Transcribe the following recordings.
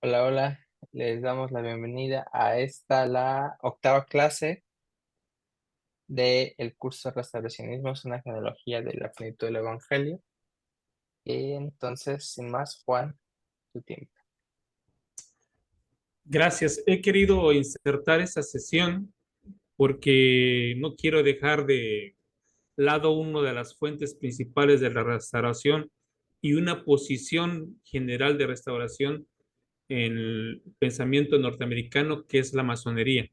Hola, hola. Les damos la bienvenida a la octava clase del curso Restauracionismo, es una genealogía de la plenitud del Evangelio. Y entonces, sin más, Juan, tu tiempo. Gracias. He querido insertar esta sesión porque no quiero dejar de lado una de las fuentes principales de la restauración y una posición general de restauración en el pensamiento norteamericano, que es la masonería.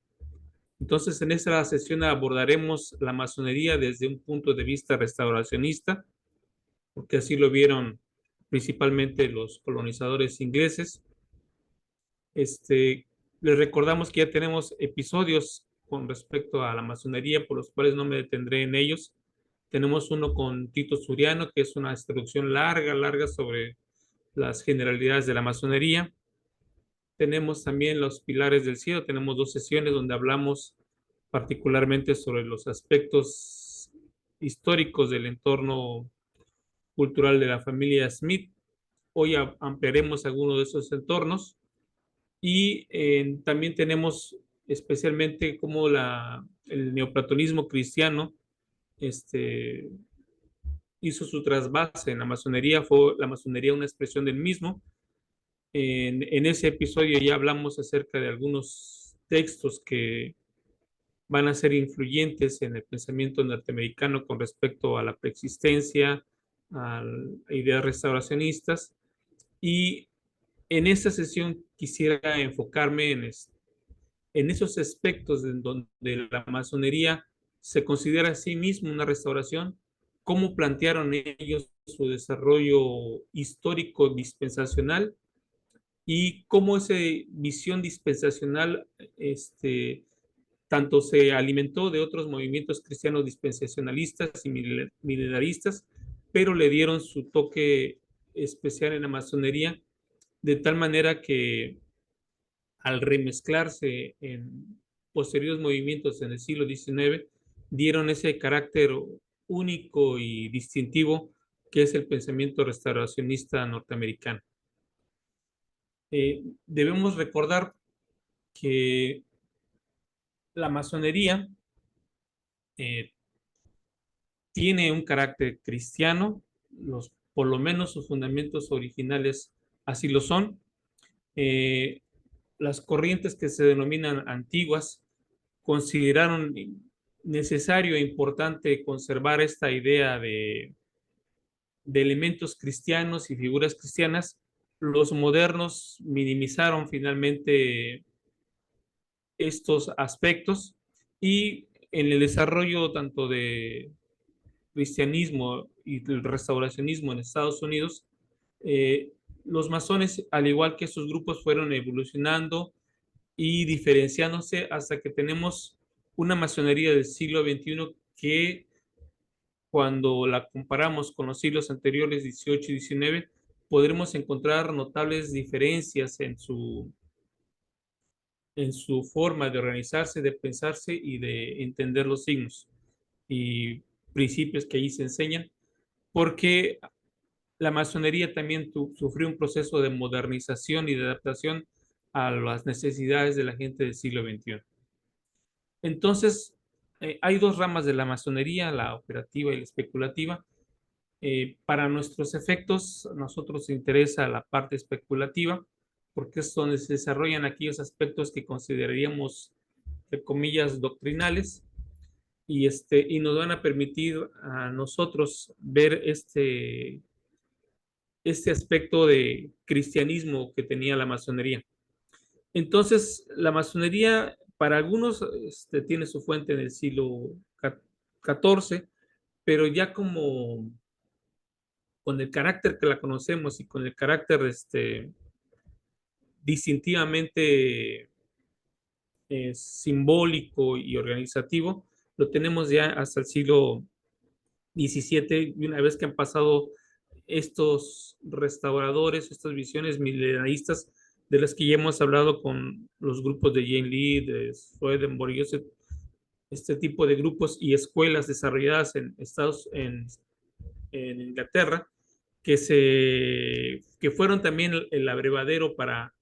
Entonces, en esta sesión abordaremos la masonería desde un punto de vista restauracionista, porque así lo vieron principalmente los colonizadores ingleses. Les recordamos que ya tenemos episodios con respecto a la masonería, por los cuales no me detendré en ellos. Tenemos uno con Tito Suriano, que es una introducción larga sobre las generalidades de la masonería. Tenemos también los pilares del cielo. Tenemos dos sesiones donde hablamos particularmente sobre los aspectos históricos del entorno cultural de la familia Smith. Hoy ampliaremos algunos de esos entornos. Y también tenemos especialmente cómo el neoplatonismo cristiano este, hizo su trasvase en la masonería, fue la masonería una expresión del mismo. En ese episodio ya hablamos acerca de algunos textos que van a ser influyentes en el pensamiento norteamericano con respecto a la preexistencia, a ideas restauracionistas. Y en esta sesión quisiera enfocarme en esos aspectos en donde la masonería se considera a sí misma una restauración, cómo plantearon ellos su desarrollo histórico dispensacional y cómo esa visión dispensacional tanto se alimentó de otros movimientos cristianos dispensacionalistas y milenaristas, pero le dieron su toque especial en la masonería, de tal manera que al remezclarse en posteriores movimientos en el siglo XIX, dieron ese carácter único y distintivo que es el pensamiento restauracionista norteamericano. Debemos recordar que la masonería eh, tiene un carácter cristiano, por lo menos sus fundamentos originales así lo son. Eh, las corrientes que se denominan antiguas consideraron necesario e importante conservar esta idea de elementos cristianos y figuras cristianas. Los modernos minimizaron finalmente estos aspectos y en el desarrollo tanto de cristianismo y del restauracionismo en Estados Unidos, eh, los masones, al igual que estos grupos, fueron evolucionando y diferenciándose hasta que tenemos una masonería del siglo XXI que cuando la comparamos con los siglos anteriores, 18 y 19, podremos encontrar notables diferencias en su forma de organizarse, de pensarse y de entender los signos y principios que ahí se enseñan, porque la masonería también sufrió un proceso de modernización y de adaptación a las necesidades de la gente del siglo XXI. Entonces, hay dos ramas de la masonería, la operativa y la especulativa. Para nuestros efectos, a nosotros nos interesa la parte especulativa, porque es donde se desarrollan aquellos aspectos que consideraríamos, entre comillas, doctrinales, y nos van a permitir a nosotros ver este aspecto de cristianismo que tenía la masonería. Entonces, la masonería para algunos tiene su fuente en el siglo XIV, pero ya como con el carácter que la conocemos y con el carácter distintivamente simbólico y organizativo, lo tenemos ya hasta el siglo XVII, y una vez que han pasado estos restauradores, estas visiones milenaristas de las que ya hemos hablado con los grupos de Jane Lee, de Swedenborg, este tipo de grupos y escuelas desarrolladas en Inglaterra, que fueron también el abrevadero para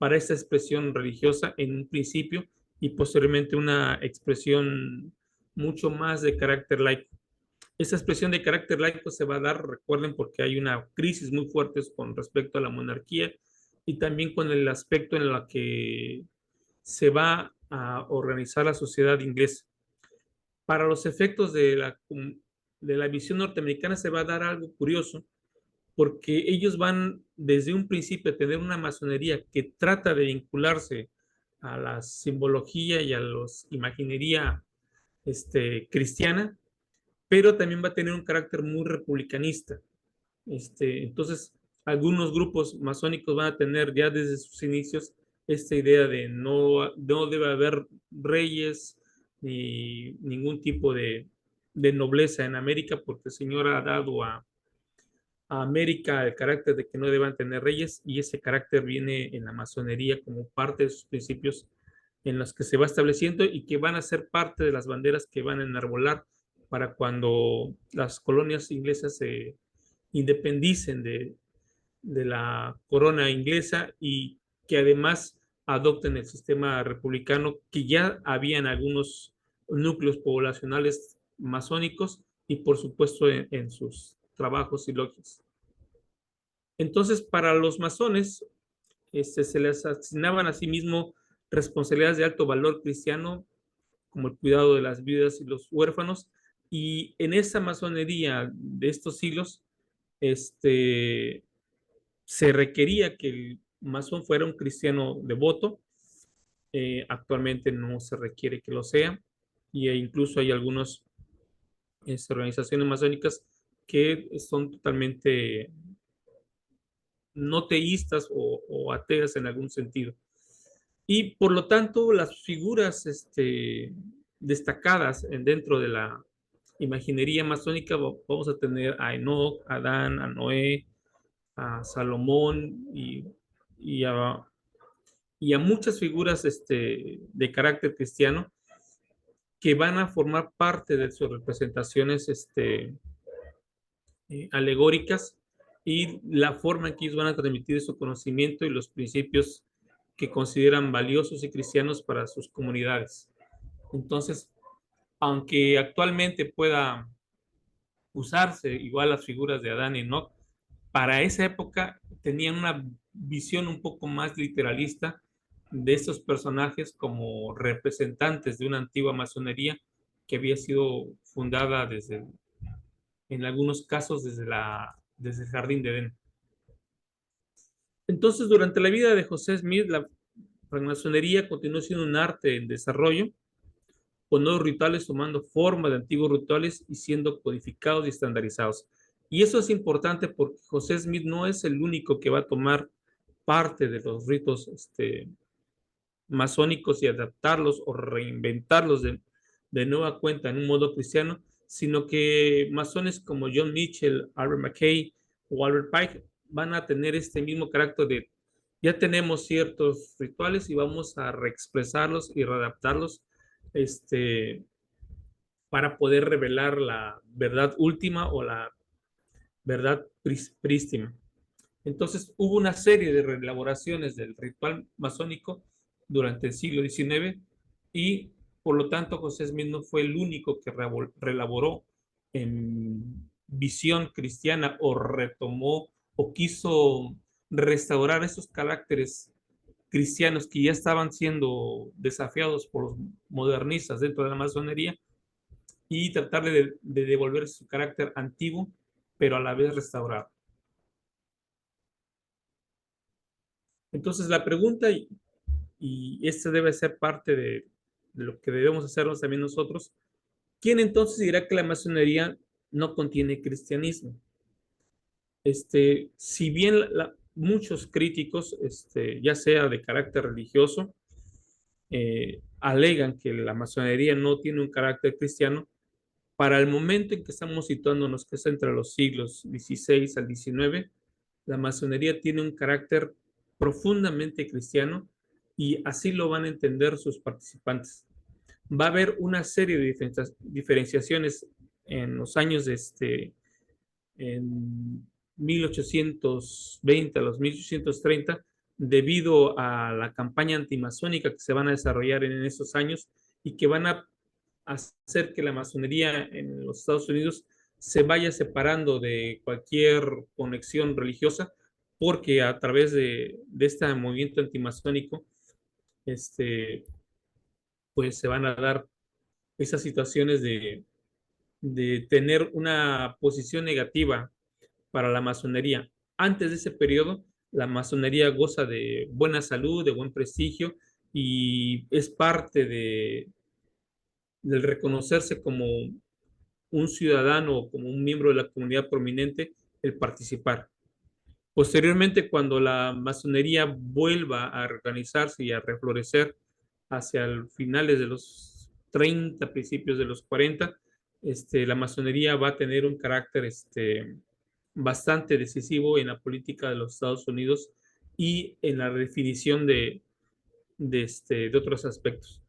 para esta expresión religiosa en un principio y posteriormente una expresión mucho más de carácter laico. Esa expresión de carácter laico se va a dar, recuerden, porque hay una crisis muy fuerte con respecto a la monarquía y también con el aspecto en el que se va a organizar la sociedad inglesa. Para los efectos de la visión norteamericana se va a dar algo curioso, porque ellos van desde un principio a tener una masonería que trata de vincularse a la simbología y a la imaginería cristiana, pero también va a tener un carácter muy republicanista. Entonces, algunos grupos masónicos van a tener ya desde sus inicios esta idea de no debe haber reyes ni ningún tipo de nobleza en América, porque el Señor ha dado a América el carácter de que no deban tener reyes, y ese carácter viene en la masonería como parte de sus principios en los que se va estableciendo y que van a ser parte de las banderas que van a enarbolar para cuando las colonias inglesas se independicen de la corona inglesa, y que además adopten el sistema republicano que ya había en algunos núcleos poblacionales masónicos y por supuesto en sus trabajos y logias. Entonces, para los masones, se les asignaban a sí mismo responsabilidades de alto valor cristiano, como el cuidado de las viudas y los huérfanos, y en esa masonería de estos siglos, se requería que el masón fuera un cristiano devoto. Actualmente no se requiere que lo sea, y incluso hay algunas organizaciones masónicas que son totalmente no teístas o ateas en algún sentido. Y por lo tanto, las figuras destacadas dentro de la imaginería masónica, vamos a tener a Enoch, a Adán, a Noé, a Salomón y a, y a muchas figuras de carácter cristiano que van a formar parte de sus representaciones alegóricas, y la forma en que ellos van a transmitir su conocimiento y los principios que consideran valiosos y cristianos para sus comunidades. Entonces, aunque actualmente pueda usarse igual las figuras de Adán y Enoch, para esa época tenían una visión un poco más literalista de estos personajes como representantes de una antigua masonería que había sido fundada en algunos casos desde el Jardín de Edén. Entonces, durante la vida de José Smith, la francmasonería continuó siendo un arte en desarrollo, con nuevos rituales tomando forma de antiguos rituales y siendo codificados y estandarizados. Y eso es importante porque José Smith no es el único que va a tomar parte de los ritos masónicos y adaptarlos o reinventarlos de nueva cuenta en un modo cristiano, sino que masones como John Mitchell, Albert McKay o Albert Pike van a tener este mismo carácter de ya tenemos ciertos rituales y vamos a reexpresarlos y readaptarlos para poder revelar la verdad última o la verdad prístima. Entonces hubo una serie de reelaboraciones del ritual masónico durante el siglo XIX, y por lo tanto José Smith no fue el único que reelaboró en visión cristiana o retomó o quiso restaurar esos caracteres cristianos que ya estaban siendo desafiados por los modernistas dentro de la masonería, y tratar de devolver su carácter antiguo, pero a la vez restaurado. Entonces la pregunta, y esta debe ser parte de lo que debemos hacernos también nosotros, ¿quién entonces dirá que la masonería no contiene cristianismo? Si bien muchos críticos, ya sea de carácter religioso, alegan que la masonería no tiene un carácter cristiano, para el momento en que estamos situándonos, que es entre los siglos XVI al XIX, la masonería tiene un carácter profundamente cristiano, y así lo van a entender sus participantes. Va a haber una serie de diferenciaciones en los años en 1820 a los 1830, debido a la campaña antimasónica que se van a desarrollar en esos años y que van a hacer que la masonería en los Estados Unidos se vaya separando de cualquier conexión religiosa, porque a través de este movimiento antimasónico, pues se van a dar esas situaciones de tener una posición negativa para la masonería. Antes de ese periodo, la masonería goza de buena salud, de buen prestigio y es parte del reconocerse como un ciudadano o como un miembro de la comunidad prominente el participar. Posteriormente, cuando la masonería vuelva a organizarse y a reflorecer hacia el finales de los 30, principios de los 40, la masonería va a tener un carácter bastante decisivo en la política de los Estados Unidos y en la definición de otros aspectos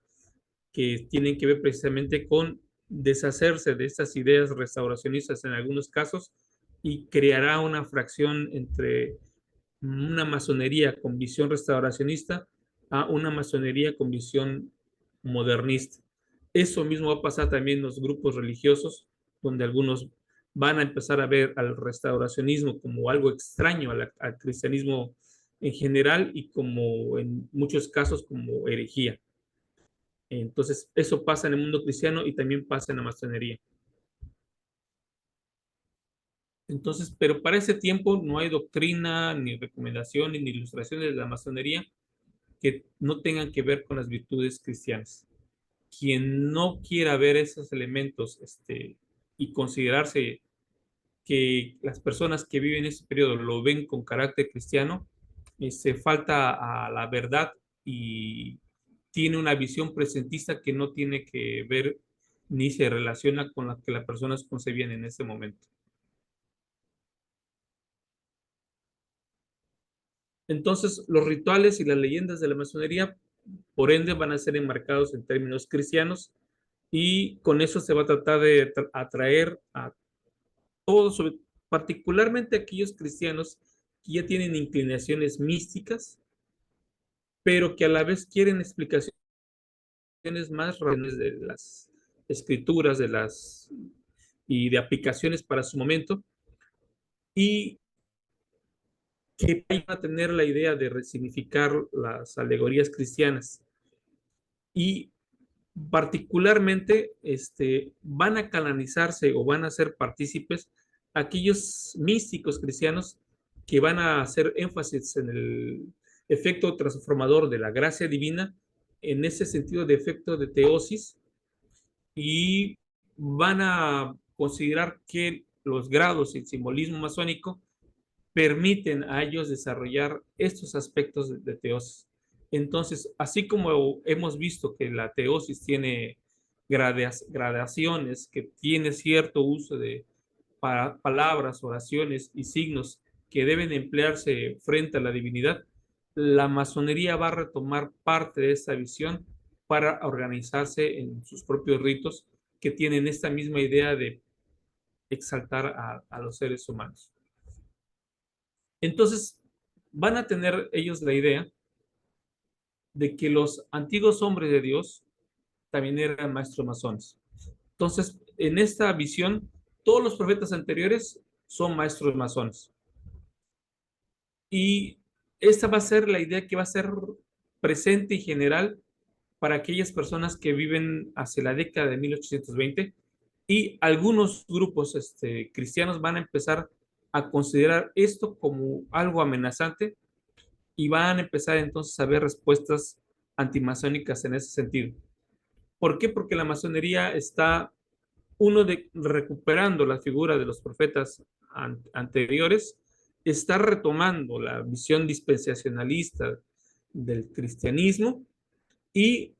que tienen que ver precisamente con deshacerse de estas ideas restauracionistas en algunos casos y creará una fracción entre una masonería con visión restauracionista a una masonería con visión modernista. Eso mismo va a pasar también en los grupos religiosos, donde algunos van a empezar a ver al restauracionismo como algo extraño al cristianismo en general y como en muchos casos como herejía. Entonces, eso pasa en el mundo cristiano y también pasa en la masonería. Entonces, pero para ese tiempo no hay doctrina, ni recomendaciones, ni ilustraciones de la masonería que no tengan que ver con las virtudes cristianas. Quien no quiera ver esos elementos y considerarse que las personas que viven ese periodo lo ven con carácter cristiano, falta a la verdad y tiene una visión presentista que no tiene que ver ni se relaciona con la que las personas concebían en ese momento. Entonces, los rituales y las leyendas de la masonería, por ende, van a ser enmarcados en términos cristianos y con eso se va a tratar de atraer a todos, particularmente aquellos cristianos que ya tienen inclinaciones místicas, pero que a la vez quieren explicaciones más razones de las escrituras y de aplicaciones para su momento, y que van a tener la idea de resignificar las alegorías cristianas. Y particularmente van a canalizarse o van a ser partícipes aquellos místicos cristianos que van a hacer énfasis en el efecto transformador de la gracia divina, en ese sentido de efecto de teosis, y van a considerar que los grados y el simbolismo masónico permiten a ellos desarrollar estos aspectos de teosis. Entonces, así como hemos visto que la teosis tiene gradaciones, que tiene cierto uso de palabras, oraciones y signos que deben emplearse frente a la divinidad, la masonería va a retomar parte de esa visión para organizarse en sus propios ritos que tienen esta misma idea de exaltar a los seres humanos. Entonces, van a tener ellos la idea de que los antiguos hombres de Dios también eran maestros masones. Entonces, en esta visión, todos los profetas anteriores son maestros masones. Y esta va a ser la idea que va a ser presente y general para aquellas personas que viven hacia la década de 1820, y algunos grupos cristianos van a empezar a considerar esto como algo amenazante y van a empezar entonces a ver respuestas antimasónicas en ese sentido. ¿Por qué? Porque la masonería está, recuperando la figura de los profetas anteriores, está retomando la visión dispensacionalista del cristianismo y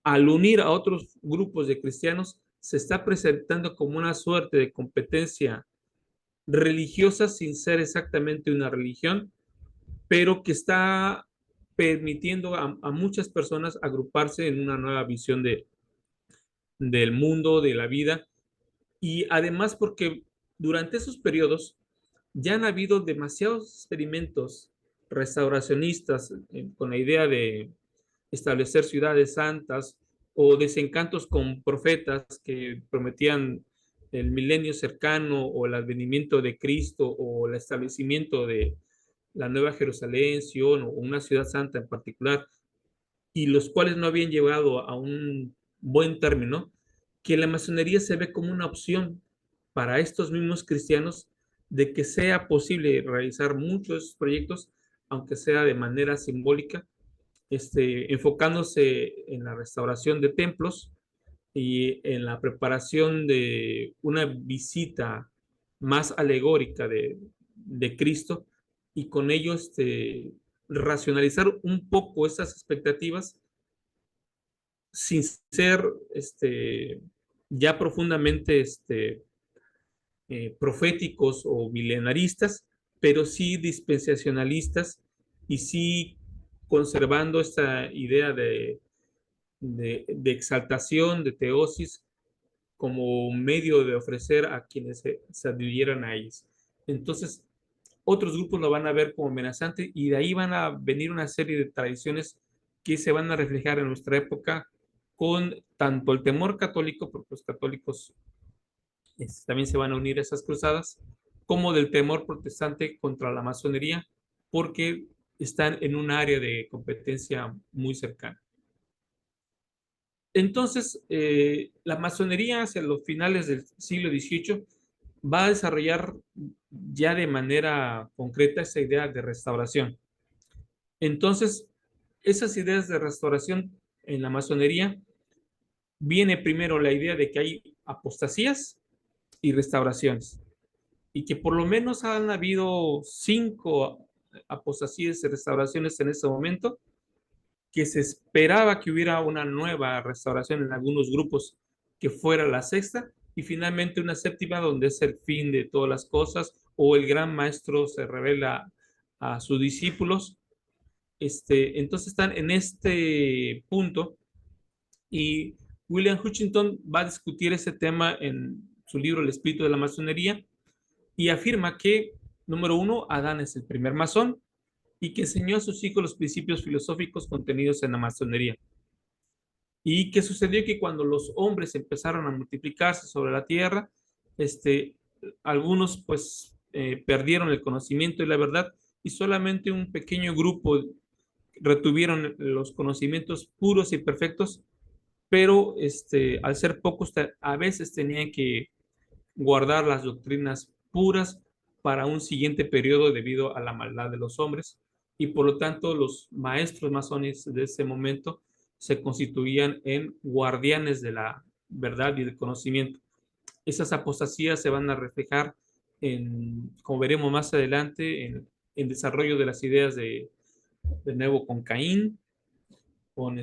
al unir a otros grupos de cristianos se está presentando como una suerte de competencia religiosa sin ser exactamente una religión, pero que está permitiendo a muchas personas agruparse en una nueva visión del mundo, de la vida, y además porque durante esos periodos ya han habido demasiados experimentos restauracionistas con la idea de establecer ciudades santas o desencantos con profetas que prometían el milenio cercano o el advenimiento de Cristo o el establecimiento de la Nueva Jerusalén, Sion o una ciudad santa en particular, y los cuales no habían llegado a un buen término, que la masonería se ve como una opción para estos mismos cristianos de que sea posible realizar muchos proyectos, aunque sea de manera simbólica, enfocándose en la restauración de templos y en la preparación de una visita más alegórica de Cristo, y con ello racionalizar un poco esas expectativas sin ser ya profundamente proféticos o milenaristas, pero sí dispensacionalistas y sí conservando esta idea de exaltación, de teosis, como medio de ofrecer a quienes se adhirieran a ellos. Entonces, otros grupos lo van a ver como amenazante y de ahí van a venir una serie de tradiciones que se van a reflejar en nuestra época con tanto el temor católico, porque los católicos también se van a unir a esas cruzadas, como del temor protestante contra la masonería, porque están en un área de competencia muy cercana. Entonces, la masonería hacia los finales del siglo XVIII va a desarrollar ya de manera concreta esa idea de restauración. Entonces, esas ideas de restauración en la masonería viene primero la idea de que hay apostasías y restauraciones, y que por lo menos han habido 5 apostasías y restauraciones en ese momento, que se esperaba que hubiera una nueva restauración en algunos grupos que fuera la sexta, y finalmente una séptima donde es el fin de todas las cosas o el gran maestro se revela a sus discípulos. Entonces están en este punto, y William Hutchinson va a discutir ese tema en su libro El espíritu de la masonería, y afirma que, número uno, Adán es el primer masón y que enseñó a sus hijos los principios filosóficos contenidos en la masonería. ¿Y qué sucedió? Que cuando los hombres empezaron a multiplicarse sobre la tierra, algunos pues perdieron el conocimiento y la verdad, y solamente un pequeño grupo retuvieron los conocimientos puros y perfectos, pero al ser pocos, a veces tenían que guardar las doctrinas puras para un siguiente periodo debido a la maldad de los hombres, y por lo tanto los maestros masones de ese momento se constituían en guardianes de la verdad y del conocimiento. Esas apostasías se van a reflejar como veremos más adelante, en desarrollo de las ideas de nuevo con Caín, con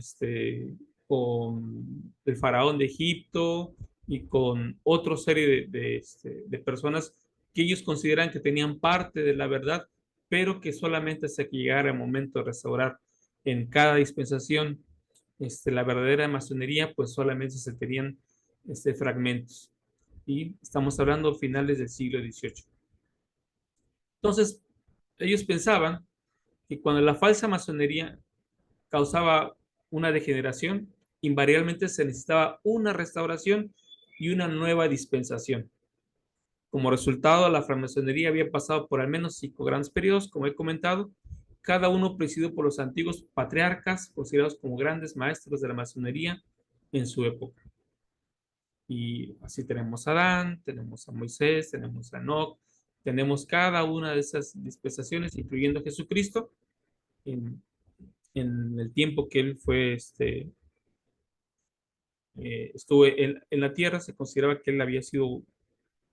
con el faraón de Egipto y con otra serie de personas que ellos consideran que tenían parte de la verdad, pero que solamente hasta que llegara el momento de restaurar en cada dispensación la verdadera masonería, pues solamente se tenían fragmentos. Y estamos hablando finales del siglo XVIII. Entonces, ellos pensaban que cuando la falsa masonería causaba una degeneración, invariablemente se necesitaba una restauración y una nueva dispensación. Como resultado, la francmasonería había pasado por al menos 5 grandes periodos, como he comentado, cada uno presidido por los antiguos patriarcas, considerados como grandes maestros de la masonería en su época. Y así tenemos a Adán, tenemos a Moisés, tenemos a Enoch, tenemos cada una de esas dispensaciones, incluyendo a Jesucristo, en, en el tiempo que él fue estuvo en la tierra. Se consideraba que él había sido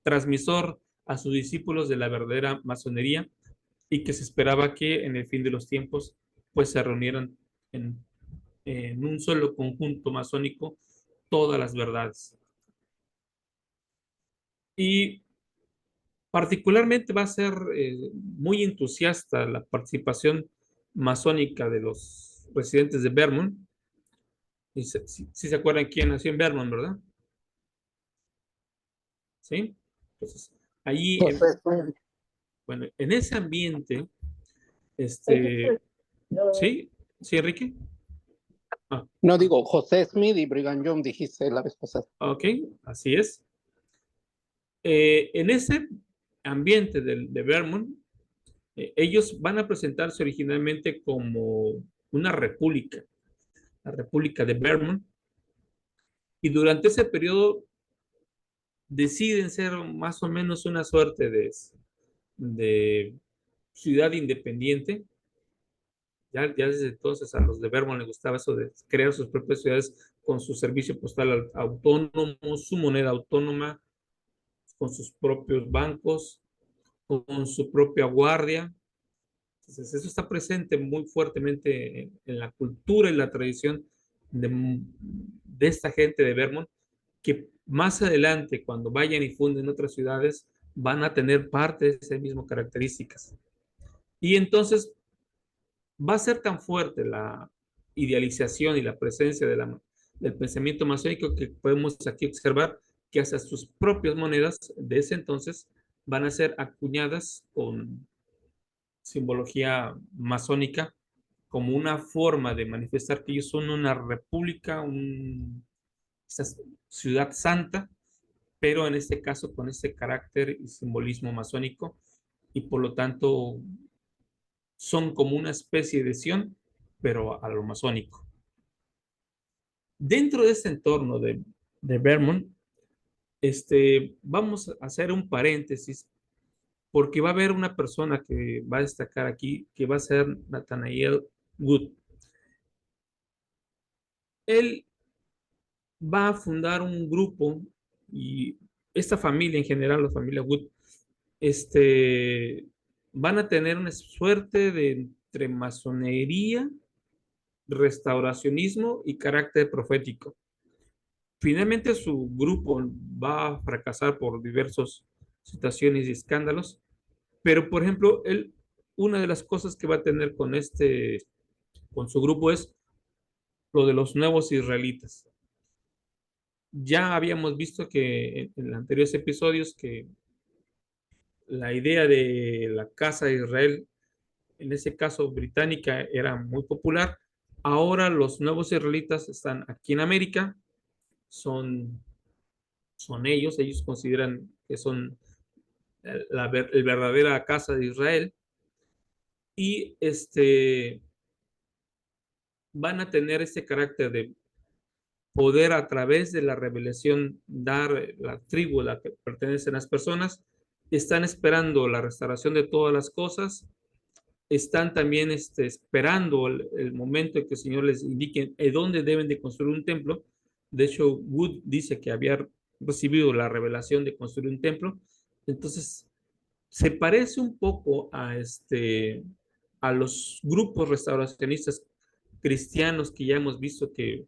transmisor a sus discípulos de la verdadera masonería, y que se esperaba que en el fin de los tiempos pues se reunieran en un solo conjunto masónico todas las verdades. Y particularmente va a ser muy entusiasta la participación masónica de los residentes de Vermont. Si se acuerdan quién nació en Vermont, ¿verdad? ¿Sí? Entonces, allí, bueno, en ese ambiente Este, sí, sí, Enrique. Ah, No digo José Smith y Brigham Young, dijiste la vez pasada. ok, así es. En ese ambiente de Vermont, ellos van a presentarse originalmente como una república, la República de Vermont, y durante ese periodo deciden ser más o menos una suerte de ciudad independiente. Ya desde entonces a los de Vermont les gustaba eso de crear sus propias ciudades con su servicio postal autónomo, su moneda autónoma, con sus propios bancos, con su propia guardia. Entonces, eso está presente muy fuertemente en la cultura y la tradición de esta gente de Vermont, que más adelante, cuando vayan y funden otras ciudades, van a tener parte de esas mismas características. Y entonces va a ser tan fuerte la idealización y la presencia del pensamiento masónico que podemos aquí observar que hasta sus propias monedas de ese entonces van a ser acuñadas con simbología masónica como una forma de manifestar que ellos son una república, esta ciudad santa, pero en este caso con ese carácter y simbolismo masónico, y por lo tanto son como una especie de Sion, pero a lo masónico. Dentro de este entorno de Vermont, vamos a hacer un paréntesis porque va a haber una persona que va a destacar aquí, que va a ser Nathaniel Wood. Él va a fundar un grupo y esta familia en general, la familia Wood, van a tener una suerte de entre masonería, restauracionismo y carácter profético. Finalmente su grupo va a fracasar por diversas situaciones y escándalos, pero por ejemplo, él, una de las cosas que va a tener con su grupo es lo de los nuevos israelitas. Ya habíamos visto que en los anteriores episodios que la idea de la casa de Israel, en ese caso británica, era muy popular. Ahora los nuevos israelitas están aquí en América, son, son ellos consideran que son el verdadera casa de Israel y van a tener este carácter de poder a través de la revelación dar la tribu a la que pertenecen las personas, están esperando la restauración de todas las cosas, están también esperando el momento en que el Señor les indique dónde deben de construir un templo. De hecho, Wood dice que había recibido la revelación de construir un templo. Entonces, se parece un poco a los grupos restauracionistas cristianos que ya hemos visto que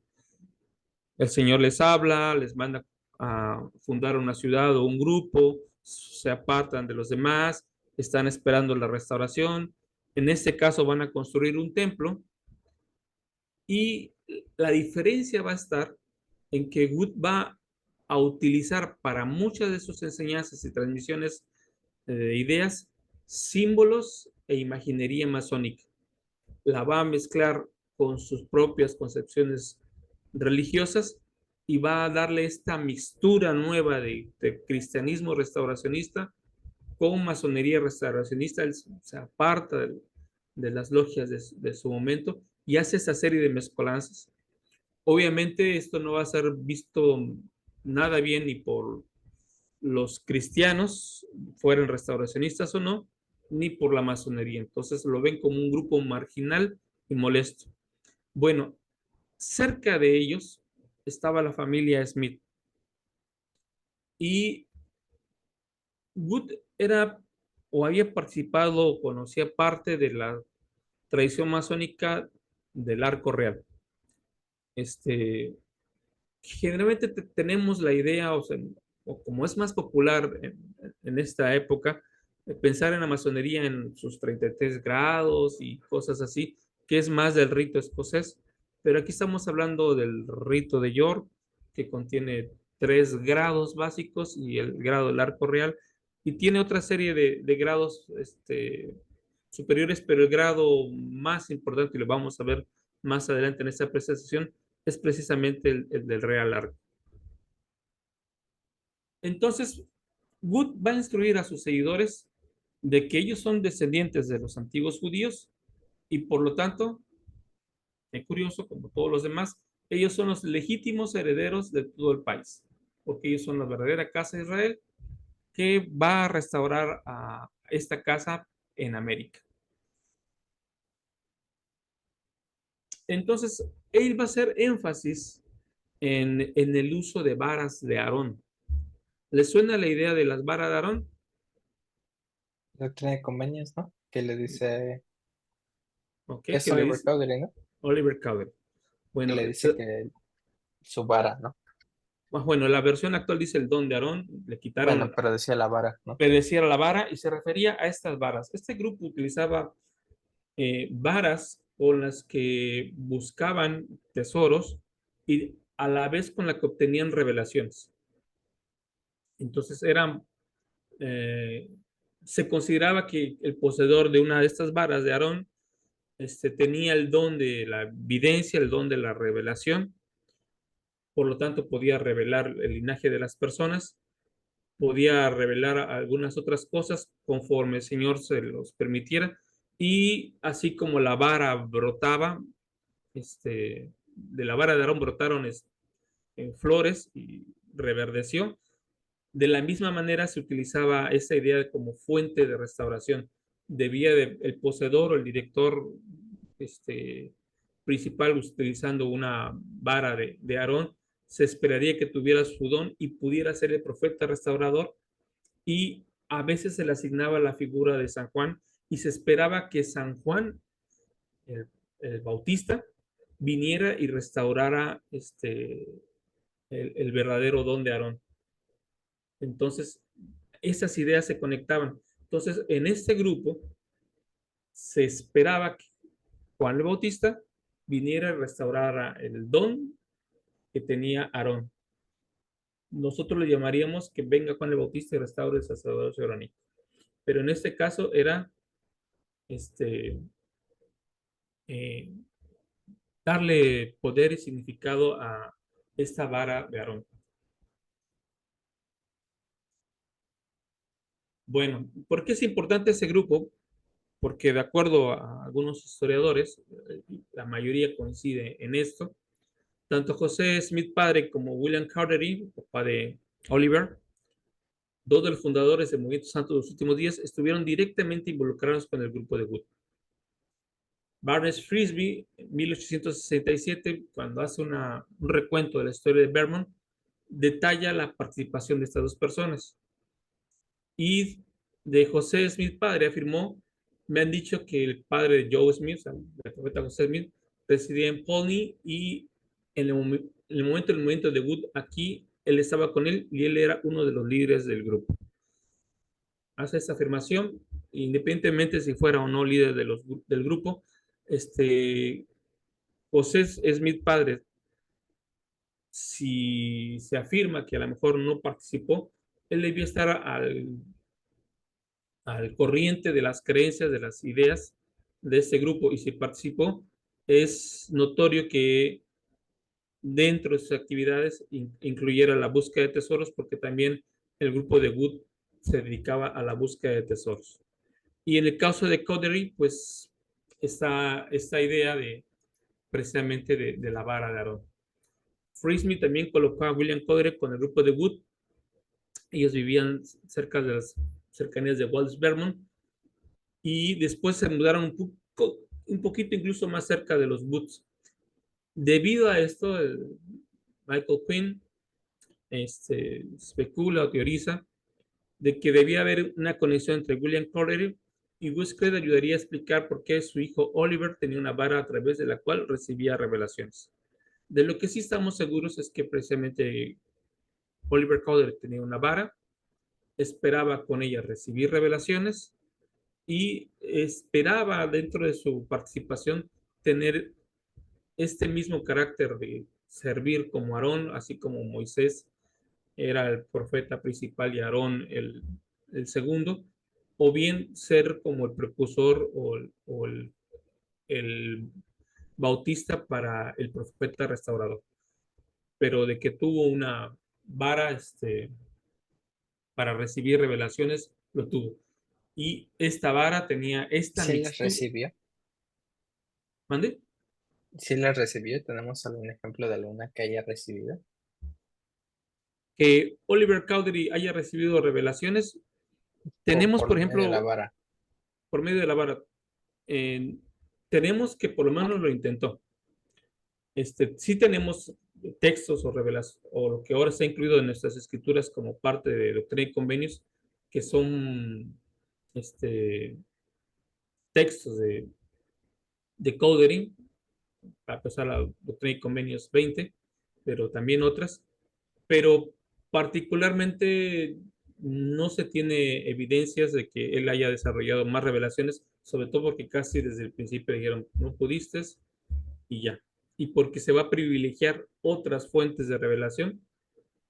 el Señor les habla, les manda a fundar una ciudad o un grupo, se apartan de los demás, están esperando la restauración. En este caso van a construir un templo y la diferencia va a estar en que Wood va a utilizar para muchas de sus enseñanzas y transmisiones de ideas, símbolos e imaginería masónica. La va a mezclar con sus propias concepciones religiosas y va a darle esta mixtura nueva de cristianismo restauracionista con masonería restauracionista. Él se aparta de las logias de su momento y hace esa serie de mezcolanzas. Obviamente esto no va a ser visto nada bien ni por los cristianos, fueran restauracionistas o no, ni por la masonería. Entonces lo ven como un grupo marginal y molesto. Bueno, cerca de ellos estaba la familia Smith y Wood era o había participado o conocía parte de la tradición masónica del arco real. Generalmente tenemos la idea, o sea, o como es más popular en esta época, pensar en la masonería en sus 33 grados y cosas así, que es más del rito escocés, pero aquí estamos hablando del rito de York, que contiene 3 grados básicos y el grado del arco real, y tiene otra serie de grados superiores, pero el grado más importante, y lo vamos a ver más adelante en esta presentación, es precisamente el del Real Arco. Entonces, Wood va a instruir a sus seguidores de que ellos son descendientes de los antiguos judíos y por lo tanto, es curioso, como todos los demás, ellos son los legítimos herederos de todo el país, porque ellos son la verdadera casa de Israel que va a restaurar a esta casa en América. Entonces, él va a hacer énfasis en el uso de varas de Aarón. ¿Les suena la idea de las varas de Aarón? Doctrina de Convenios, ¿no? Que le dice, Ok, es que le Oliver dice Cowdery, ¿no? Oliver Cowdery. Que Bueno, le dice que su vara, ¿no? bueno, la versión actual dice el don de Aarón, le Bueno, quitaron, pero decía la vara, ¿no? pedeciera la vara y se refería a estas varas. Este grupo utilizaba varas con las que buscaban tesoros y a la vez con la que obtenían revelaciones. Entonces eh, se consideraba que el poseedor de una de estas varas de Aarón tenía el don de la evidencia, el don de la revelación, por lo tanto podía revelar el linaje de las personas, podía revelar algunas otras cosas conforme el Señor se los permitiera, y así como la vara brotaba, de la vara de Aarón brotaron en flores y reverdeció. De la misma manera se utilizaba esa idea como fuente de restauración. Debía el poseedor o el director principal utilizando una vara de Aarón, se esperaría que tuviera su don y pudiera ser el profeta restaurador, y a veces se le asignaba la figura de San Juan y se esperaba que San Juan, el, el Bautista, viniera y restaurara el verdadero don de Aarón. Entonces, esas ideas se conectaban. Entonces, en este grupo se esperaba que Juan el Bautista viniera y restaurara el don que tenía Aarón. Nosotros le llamaríamos que venga Juan el Bautista y restaure el sacerdocio arónico. Pero en este caso era este, eh, darle poder y significado a esta vara de Aarón. Bueno, ¿por qué es importante ese grupo? Porque de acuerdo a algunos historiadores, la mayoría coincide en esto, tanto José Smith padre como William Cowdery, papá de Oliver, dos de los fundadores del Movimiento Santo de los Últimos Días, estuvieron directamente involucrados con el grupo de Wood. Barnes Frisbee, en 1867, cuando hace un recuento de la historia de Vermont, detalla la participación de estas dos personas. Y de José Smith padre afirmó, me han dicho que el padre de Joe Smith, o sea, el profeta José Smith, residía en Pawnee y en el momento del movimiento de Wood aquí, él estaba con él y él era uno de los líderes del grupo. Hace esta afirmación, independientemente si fuera o no líder del grupo, José Smith padre, si se afirma que a lo mejor no participó, él debía estar al corriente de las creencias, de las ideas de este grupo, y si participó, es notorio que dentro de sus actividades incluyera la búsqueda de tesoros, porque también el grupo de Wood se dedicaba a la búsqueda de tesoros. Y en el caso de Cowdery, pues está esta idea de precisamente de la vara de Aarón. Frisbee también colocó a William Cowdery con el grupo de Wood. Ellos vivían cerca de las cercanías de Walls, Vermont, y después se mudaron un poquito incluso más cerca de los Woods. Debido a esto, Michael Quinn especula o teoriza de que debía haber una conexión entre William Cowdery y Woodscred ayudaría a explicar por qué su hijo Oliver tenía una vara a través de la cual recibía revelaciones. De lo que sí estamos seguros es que precisamente Oliver Cowdery tenía una vara, esperaba con ella recibir revelaciones y esperaba dentro de su participación tener este mismo carácter de servir como Aarón, así como Moisés era el profeta principal y Aarón el segundo. o bien ser como el precursor o el bautista para el profeta restaurador, pero de que tuvo una vara para recibir revelaciones, lo tuvo. Y esta vara tenía esta Sí las mixtura. recibió. ¿Mande? Sí las recibió. ¿Tenemos algún ejemplo de alguna que haya recibido? Que Oliver Cowdery haya recibido revelaciones. O Tenemos, por por medio de la ejemplo, vara. por medio de la vara, tenemos que por lo menos lo intentó. Sí tenemos textos o revelaciones, o lo que ahora está incluido en nuestras escrituras como parte de Doctrina y Convenios, que son textos de Cowdery, a pesar de la Doctrina y Convenios 20, pero también otras, pero particularmente no se tiene evidencias de que él haya desarrollado más revelaciones, sobre todo porque casi desde el principio dijeron, no pudiste y ya. Y porque se va a privilegiar otras fuentes de revelación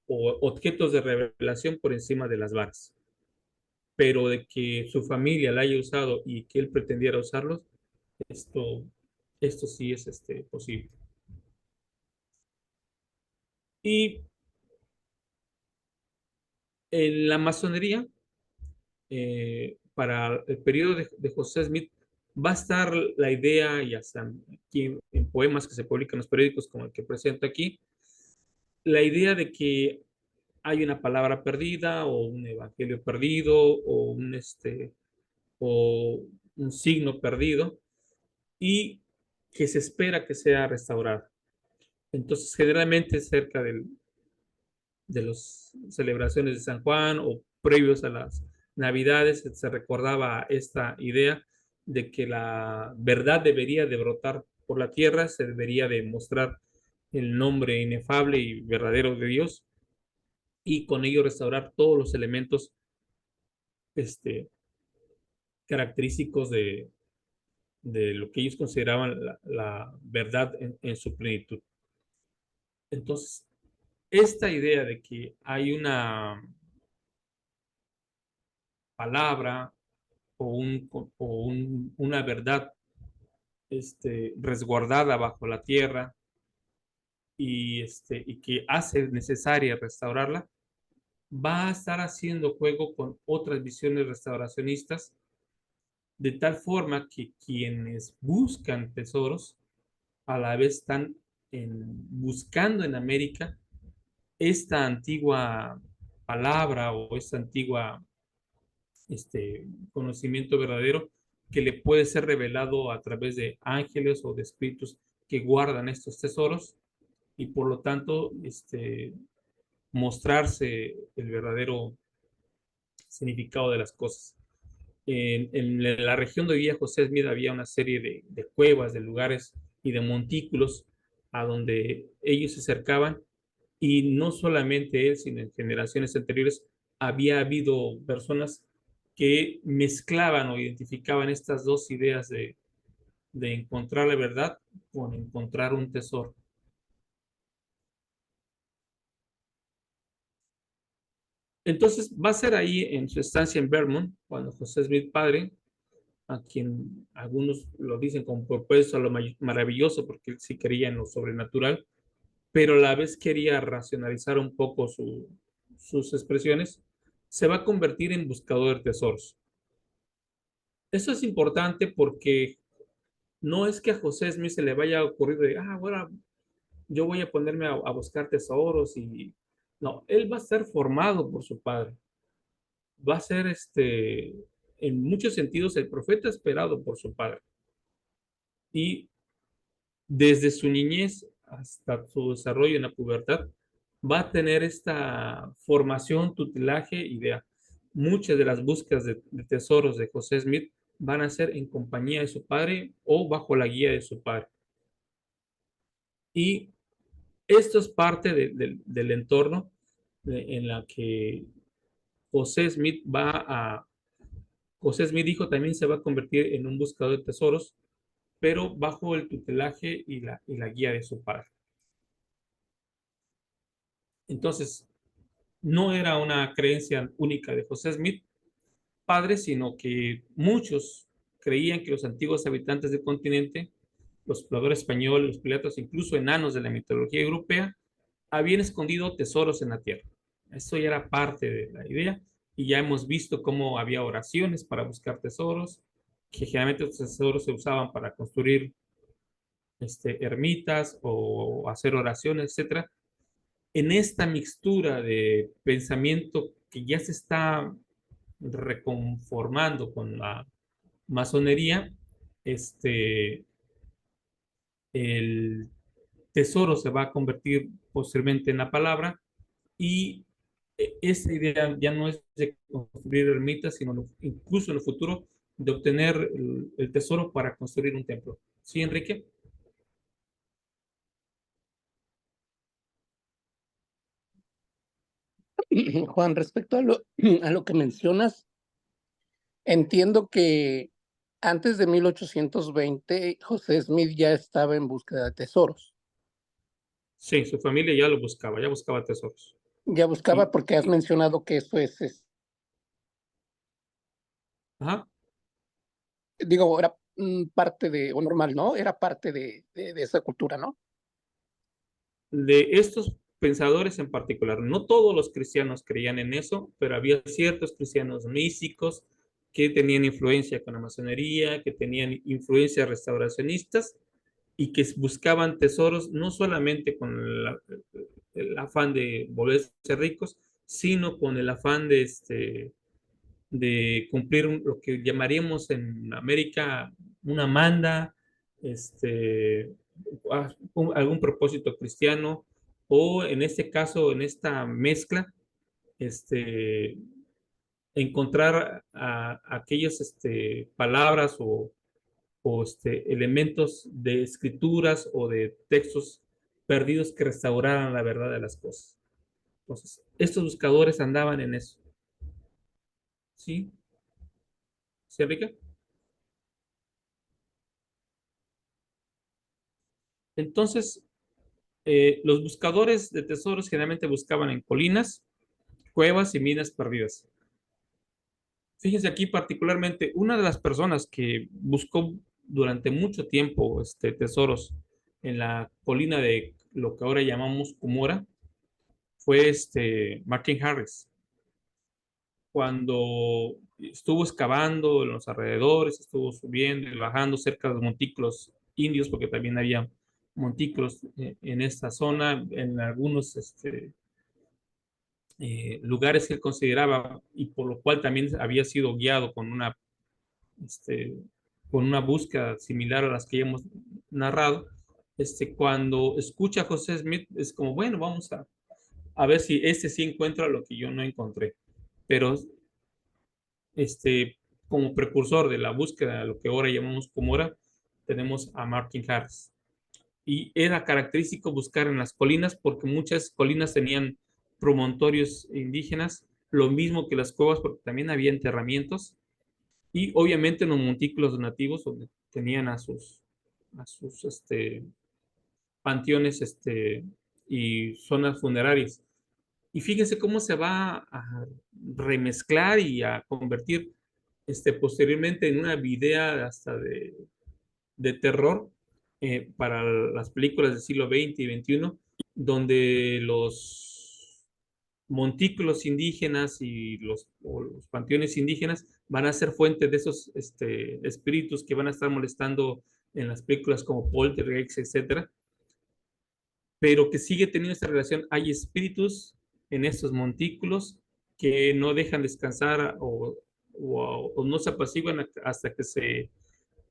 o objetos de revelación por encima de las varas. Pero de que su familia la haya usado y que él pretendiera usarlos, esto, esto sí es posible. Y en la masonería, para el periodo de José Smith, va a estar la idea, y hasta aquí en poemas que se publican en los periódicos, como el que presento aquí, la idea de que hay una palabra perdida o un evangelio perdido o un signo perdido y que se espera que sea restaurado. Entonces, generalmente cerca de las celebraciones de San Juan o previos a las Navidades se recordaba esta idea de que la verdad debería de brotar por la tierra, se debería de mostrar el nombre inefable y verdadero de Dios y con ello restaurar todos los elementos este, característicos de lo que ellos consideraban la verdad en su plenitud. Entonces, esta idea de que hay una palabra una verdad resguardada bajo la tierra y que hace necesaria restaurarla, va a estar haciendo juego con otras visiones restauracionistas, de tal forma que quienes buscan tesoros a la vez están buscando en América esta antigua palabra o esta antigua conocimiento verdadero que le puede ser revelado a través de ángeles o de espíritus que guardan estos tesoros y por lo tanto mostrarse el verdadero significado de las cosas. En la región de Villa José Smith había una serie de cuevas, de lugares y de montículos a donde ellos se acercaban y no solamente él, sino en generaciones anteriores había habido personas que mezclaban o identificaban estas dos ideas de encontrar la verdad con encontrar un tesoro. Entonces va a ser ahí en su estancia en Vermont, cuando José Smith padre, a quien algunos lo dicen como propuesto a lo maravilloso, porque él sí creía en lo sobrenatural, pero a la vez quería racionalizar un poco sus expresiones, se va a convertir en buscador de tesoros. Eso es importante porque no es que a José Smith se le vaya a ocurrir de, bueno, yo voy a ponerme a buscar tesoros y no, él va a ser formado por su padre. Va a ser en muchos sentidos el profeta esperado por su padre. Y desde su niñez hasta su desarrollo en la pubertad, va a tener esta formación, tutelaje, idea. Muchas de las búsquedas de tesoros de José Smith van a ser en compañía de su padre o bajo la guía de su padre. Y esto es parte del entorno en la que José Smith José Smith dijo también se va a convertir en un buscador de tesoros, pero bajo el tutelaje y la guía de su padre. Entonces, no era una creencia única de José Smith, padre, sino que muchos creían que los antiguos habitantes del continente, los exploradores españoles, los piratas, incluso enanos de la mitología europea, habían escondido tesoros en la tierra. Eso ya era parte de la idea y ya hemos visto cómo había oraciones para buscar tesoros, que generalmente los tesoros se usaban para construir ermitas o hacer oraciones, etcétera. En esta mixtura de pensamiento que ya se está reconformando con la masonería, el tesoro se va a convertir posteriormente en la palabra y esa idea ya no es de construir ermitas, sino incluso en el futuro de obtener el tesoro para construir un templo. ¿Sí, Enrique? Juan, respecto a lo que mencionas, entiendo que antes de 1820, José Smith ya estaba en búsqueda de tesoros. Sí, su familia ya buscaba tesoros. Ya buscaba Y, porque has mencionado que eso ajá, digo, era parte de, o normal, ¿no? Era parte de esa cultura, ¿no? de estos pensadores en particular, no todos los cristianos creían en eso, pero había ciertos cristianos místicos que tenían influencia con la masonería, que tenían influencias restauracionistas y que buscaban tesoros no solamente con el afán de volverse ricos, sino con el afán de cumplir lo que llamaríamos en América una manda, este, algún propósito cristiano, o en este caso, en esta mezcla, este, encontrar aquellas palabras o elementos de escrituras o de textos perdidos que restauraran la verdad de las cosas. Entonces, estos buscadores andaban en eso. ¿Sí? ¿Sí, Enrique? Entonces, los buscadores de tesoros generalmente buscaban en colinas, cuevas y minas perdidas. Fíjense aquí particularmente, una de las personas que buscó durante mucho tiempo tesoros en la colina de lo que ahora llamamos Cumora fue Martin Harris. Cuando estuvo excavando en los alrededores, estuvo subiendo y bajando cerca de los montículos indios, porque también había montículos en esta zona, en algunos lugares que él consideraba y por lo cual también había sido guiado este, con una búsqueda similar a las que ya hemos narrado. Cuando escucha a José Smith, es como, bueno, vamos a ver si sí encuentra lo que yo no encontré. Pero como precursor de la búsqueda de lo que ahora llamamos Cumora, tenemos a Martin Harris. Y era característico buscar en las colinas porque muchas colinas tenían promontorios indígenas, lo mismo que las cuevas porque también había enterramientos y obviamente en los montículos nativos donde tenían a sus panteones y zonas funerarias. Y fíjense cómo se va a remezclar y a convertir posteriormente en una idea hasta de terror para las películas del siglo XX y XXI, donde los montículos indígenas y los panteones indígenas van a ser fuente de esos espíritus que van a estar molestando en las películas como Poltergeist, etcétera, pero que sigue teniendo esta relación. Hay espíritus en estos montículos que no dejan descansar o no se apaciguan hasta que se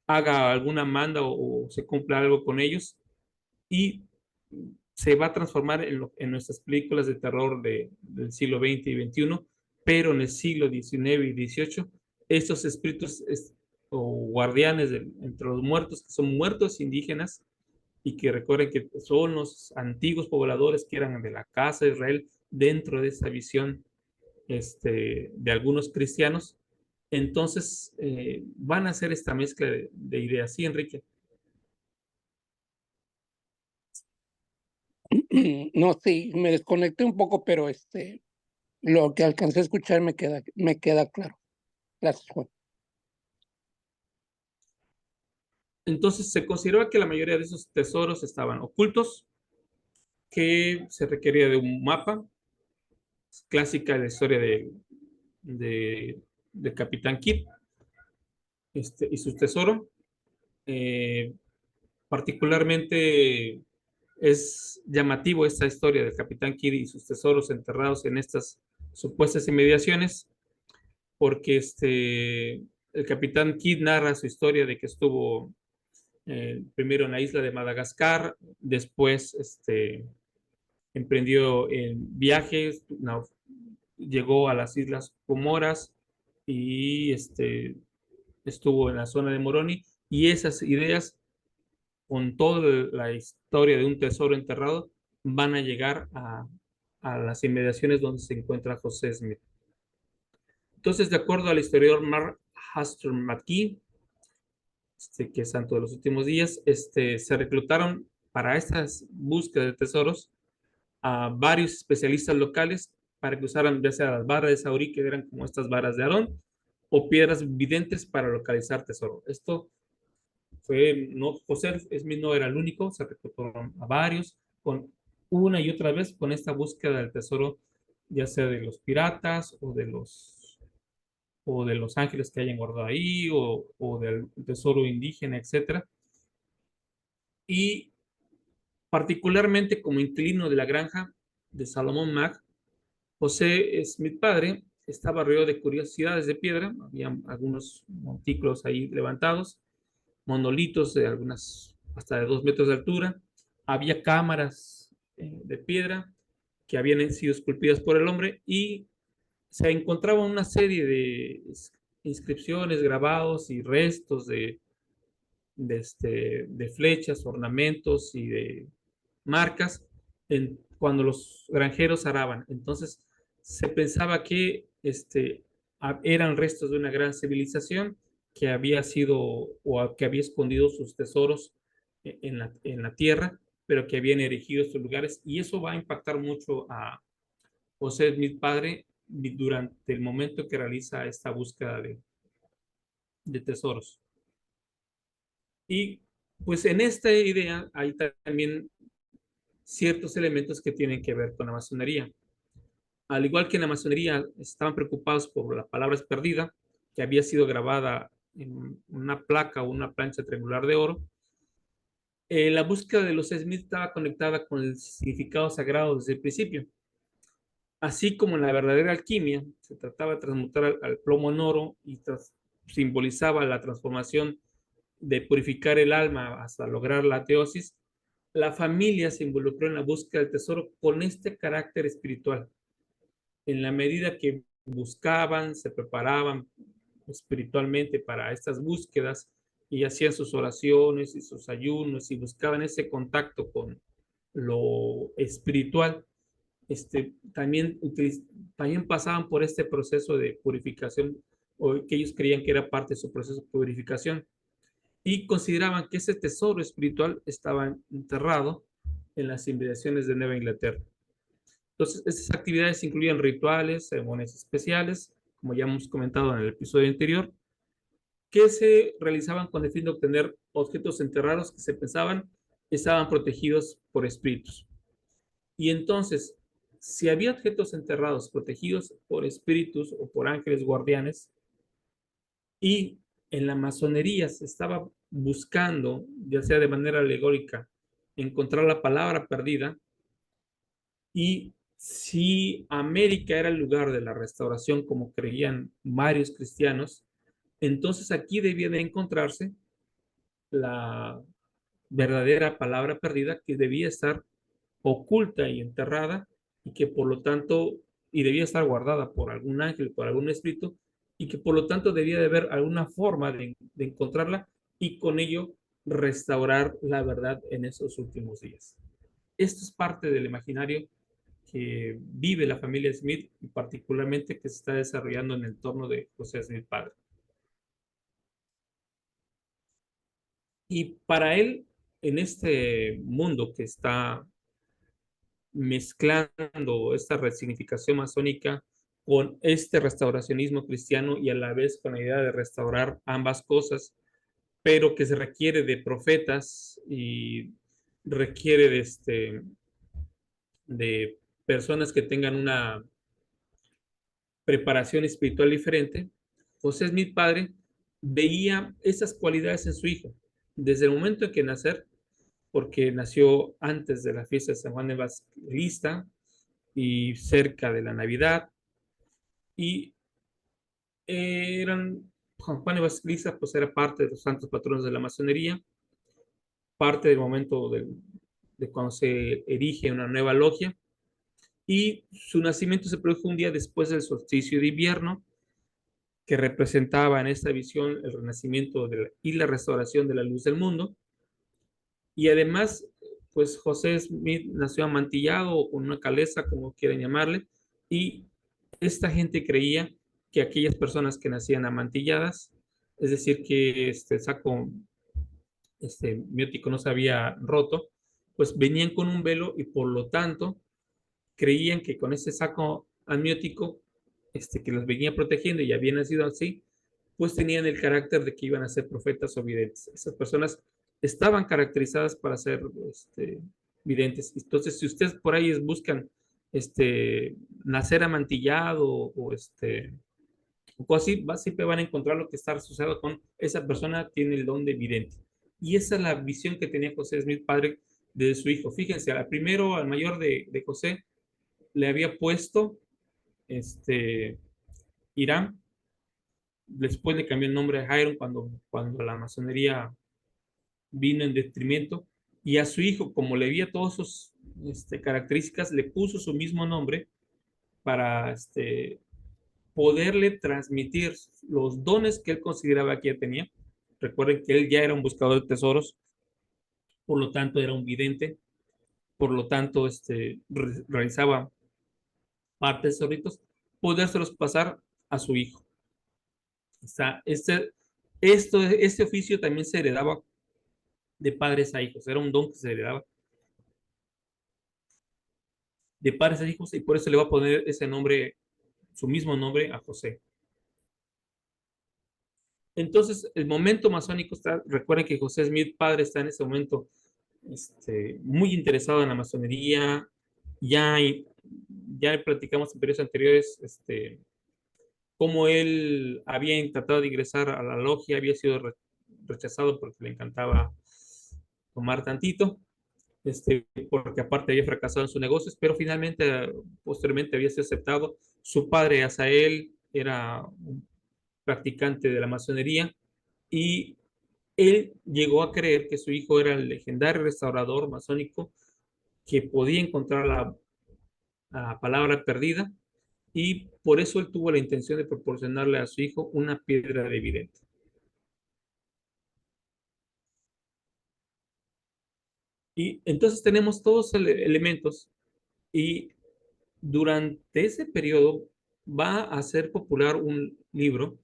haga alguna manda o se cumpla algo con ellos y se va a transformar en nuestras películas de terror del siglo XX y XXI, pero en el siglo XIX y XVIII, estos espíritus o guardianes entre los muertos, que son muertos indígenas, y que recuerden que son los antiguos pobladores que eran de la casa de Israel dentro de esa visión de algunos cristianos. Entonces, van a hacer esta mezcla de ideas. Sí, Enrique. No, sí, me desconecté un poco, pero lo que alcancé a escuchar me queda claro. Gracias, Juan. Entonces se consideraba que la mayoría de esos tesoros estaban ocultos, que se requería de un mapa, clásica de la historia de Capitán Kidd y su tesoro. Particularmente es llamativo esta historia del Capitán Kidd y sus tesoros enterrados en estas supuestas inmediaciones, porque el Capitán Kidd narra su historia de que estuvo primero en la isla de Madagascar, después emprendió en viajes, llegó a las Islas Comoras y estuvo en la zona de Moroni, y esas ideas, con toda la historia de un tesoro enterrado, van a llegar a las inmediaciones donde se encuentra José Smith. Entonces, de acuerdo al historiador Mark Hastur McGee, que es santo de los últimos días, se reclutaron para estas búsquedas de tesoros a varios especialistas locales para que usaran ya sea las varas de Saurí, que eran como estas varas de Aarón, o piedras videntes para localizar tesoro. Esto fue, no, José Smith no era el único, se reclutaron a varios, con una y otra vez con esta búsqueda del tesoro, ya sea de los piratas o de los ángeles que hayan guardado ahí, o del tesoro indígena, etc. Y particularmente como inquilino de la granja de Salomón Mac, José Smith padre estaba rodeado de curiosidades de piedra, había algunos montículos ahí levantados, monolitos de algunas hasta de 2 metros de altura, había cámaras de piedra que habían sido esculpidas por el hombre, y se encontraba una serie de inscripciones, grabados y restos de flechas, ornamentos y de marcas cuando los granjeros araban. Entonces se pensaba que eran restos de una gran civilización que había sido o que había escondido sus tesoros en la tierra, pero que habían erigido estos lugares, y eso va a impactar mucho a José Smith padre durante el momento que realiza esta búsqueda de tesoros. Y pues en esta idea hay también ciertos elementos que tienen que ver con la masonería. Al igual que en la masonería estaban preocupados por la palabra perdida, que había sido grabada en una placa o una plancha triangular de oro, la búsqueda de los Smith estaba conectada con el significado sagrado desde el principio. Así como en la verdadera alquimia se trataba de transmutar al plomo en oro y simbolizaba la transformación de purificar el alma hasta lograr la teosis, la familia se involucró en la búsqueda del tesoro con este carácter espiritual. En la medida que buscaban, se preparaban espiritualmente para estas búsquedas y hacían sus oraciones y sus ayunos y buscaban ese contacto con lo espiritual, también, también pasaban por este proceso de purificación, o que ellos creían que era parte de su proceso de purificación, y consideraban que ese tesoro espiritual estaba enterrado en las inmediaciones de Nueva Inglaterra. Entonces, estas actividades incluían rituales, ceremonias especiales, como ya hemos comentado en el episodio anterior, que se realizaban con el fin de obtener objetos enterrados que se pensaban estaban protegidos por espíritus. Y entonces, si había objetos enterrados protegidos por espíritus o por ángeles guardianes, y en la masonería se estaba buscando, ya sea de manera alegórica, encontrar la palabra perdida, y si América era el lugar de la restauración, como creían varios cristianos, entonces aquí debía de encontrarse la verdadera palabra perdida, que debía estar oculta y enterrada, y que por lo tanto, y debía estar guardada por algún ángel, por algún espíritu, y que por lo tanto debía de haber alguna forma de encontrarla, y con ello restaurar la verdad en esos últimos días. Esto es parte del imaginario que vive la familia Smith, y particularmente que se está desarrollando en el entorno de José Smith padre. Y para él, en este mundo que está mezclando esta resignificación masónica con este restauracionismo cristiano y a la vez con la idea de restaurar ambas cosas, pero que se requiere de profetas y requiere de personas que tengan una preparación espiritual diferente. José Smith padre veía esas cualidades en su hijo desde el momento en que nacer, porque nació antes de la fiesta de San Juan Evangelista y cerca de la Navidad, y Juan Evangelista pues era parte de los santos patronos de la masonería, parte del momento de cuando se erige una nueva logia, y su nacimiento se produjo un día después del solsticio de invierno, que representaba en esta visión el renacimiento y la restauración de la luz del mundo. Y además, pues José Smith nació amantillado o con una caleza, como quieran llamarle, y esta gente creía que aquellas personas que nacían amantilladas, es decir, que este saco miótico no se había roto, pues venían con un velo y por lo tanto creían que con ese saco amniótico que los venía protegiendo y habían nacido así, pues tenían el carácter de que iban a ser profetas o videntes. Esas personas estaban caracterizadas para ser videntes. Entonces, si ustedes por ahí buscan nacer amantillado o así, siempre van a encontrar lo que está asociado con esa persona tiene el don de vidente. Y esa es la visión que tenía José Smith, padre de su hijo. Fíjense, al mayor de José, le había puesto Irán, después le cambió el nombre a Hiram cuando la masonería vino en detrimento, y a su hijo, como le veía todas sus características, le puso su mismo nombre para poderle transmitir los dones que él consideraba que ya tenía. Recuerden que él ya era un buscador de tesoros, por lo tanto era un vidente, por lo tanto realizaba partes de esos ritos, podérselos pasar a su hijo. O sea, este oficio también se heredaba de padres a hijos, era un don que se heredaba de padres a hijos y por eso le va a poner ese nombre, su mismo nombre a José. Entonces, el momento masónico está, recuerden que José Smith, padre, está en ese momento muy interesado en la masonería, ya platicamos en periodos anteriores, cómo él había tratado de ingresar a la logia, había sido rechazado porque le encantaba tomar tantito, porque aparte había fracasado en sus negocios, pero finalmente, posteriormente había sido aceptado. Su padre, Asael, era un practicante de la masonería y él llegó a creer que su hijo era el legendario restaurador masónico que podía encontrar la palabra perdida, y por eso él tuvo la intención de proporcionarle a su hijo una piedra de vidente. Y entonces tenemos todos los elementos, y durante ese periodo va a ser popular un libro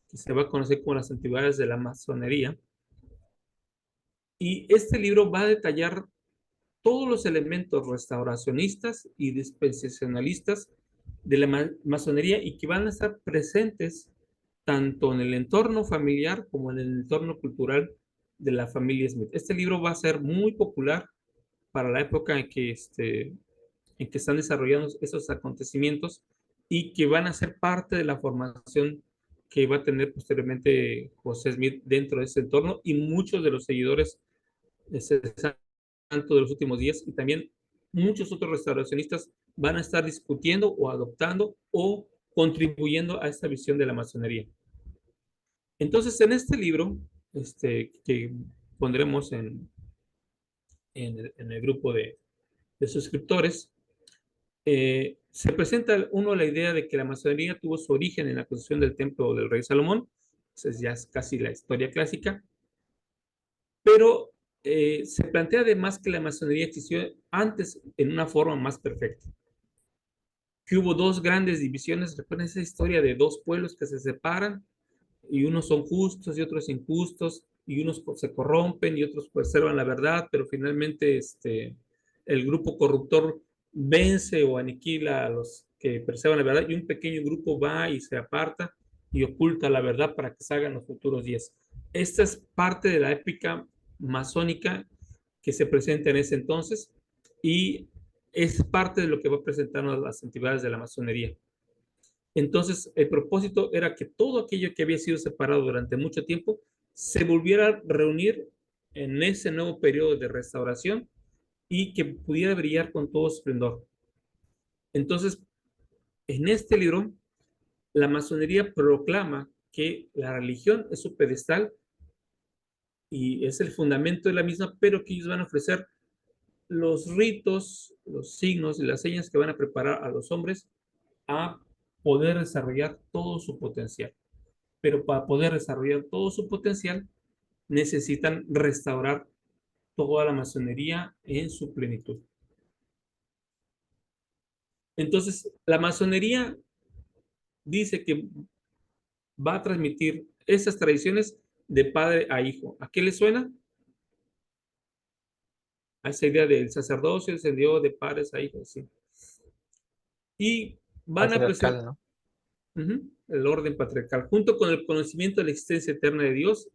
que se va a conocer como Las Antigüedades de la Masonería, y este libro va a detallar todos los elementos restauracionistas y dispensacionalistas de la masonería y que van a estar presentes tanto en el entorno familiar como en el entorno cultural de la familia Smith. Este libro va a ser muy popular para la época en que están desarrollando esos acontecimientos y que van a ser parte de la formación que va a tener posteriormente José Smith dentro de ese entorno, y muchos de los seguidores de ese santo de los últimos días y también muchos otros restauracionistas van a estar discutiendo o adoptando o contribuyendo a esta visión de la masonería. Entonces, en este libro, que pondremos en el grupo de suscriptores, se presenta la idea de que la masonería tuvo su origen en la construcción del templo del rey Salomón. Entonces ya es casi la historia clásica, pero se plantea además que la masonería existió antes en una forma más perfecta, que hubo dos grandes divisiones. Recuerden esa historia de dos pueblos que se separan y unos son justos y otros injustos, y unos se corrompen y otros preservan la verdad, pero finalmente el grupo corruptor vence o aniquila a los que preservan la verdad y un pequeño grupo va y se aparta y oculta la verdad para que salgan los futuros días. Esta es parte de la épica masónica que se presenta en ese entonces y es parte de lo que va a presentarnos las entidades de la masonería. Entonces, el propósito era que todo aquello que había sido separado durante mucho tiempo se volviera a reunir en ese nuevo periodo de restauración y que pudiera brillar con todo esplendor. Entonces, en este libro, la masonería proclama que la religión es su pedestal y es el fundamento de la misma, pero que ellos van a ofrecer los ritos, los signos y las señas que van a preparar a los hombres a poder desarrollar todo su potencial. Pero para poder desarrollar todo su potencial, necesitan restaurar toda la masonería en su plenitud. Entonces, la masonería dice que va a transmitir esas tradiciones de padre a hijo. ¿A qué le suena? A esa idea del sacerdocio descendió de padres a hijos, ¿sí? Y van a preservar Patriarcal, ¿no? el orden patriarcal, junto con el conocimiento de la existencia eterna de Dios.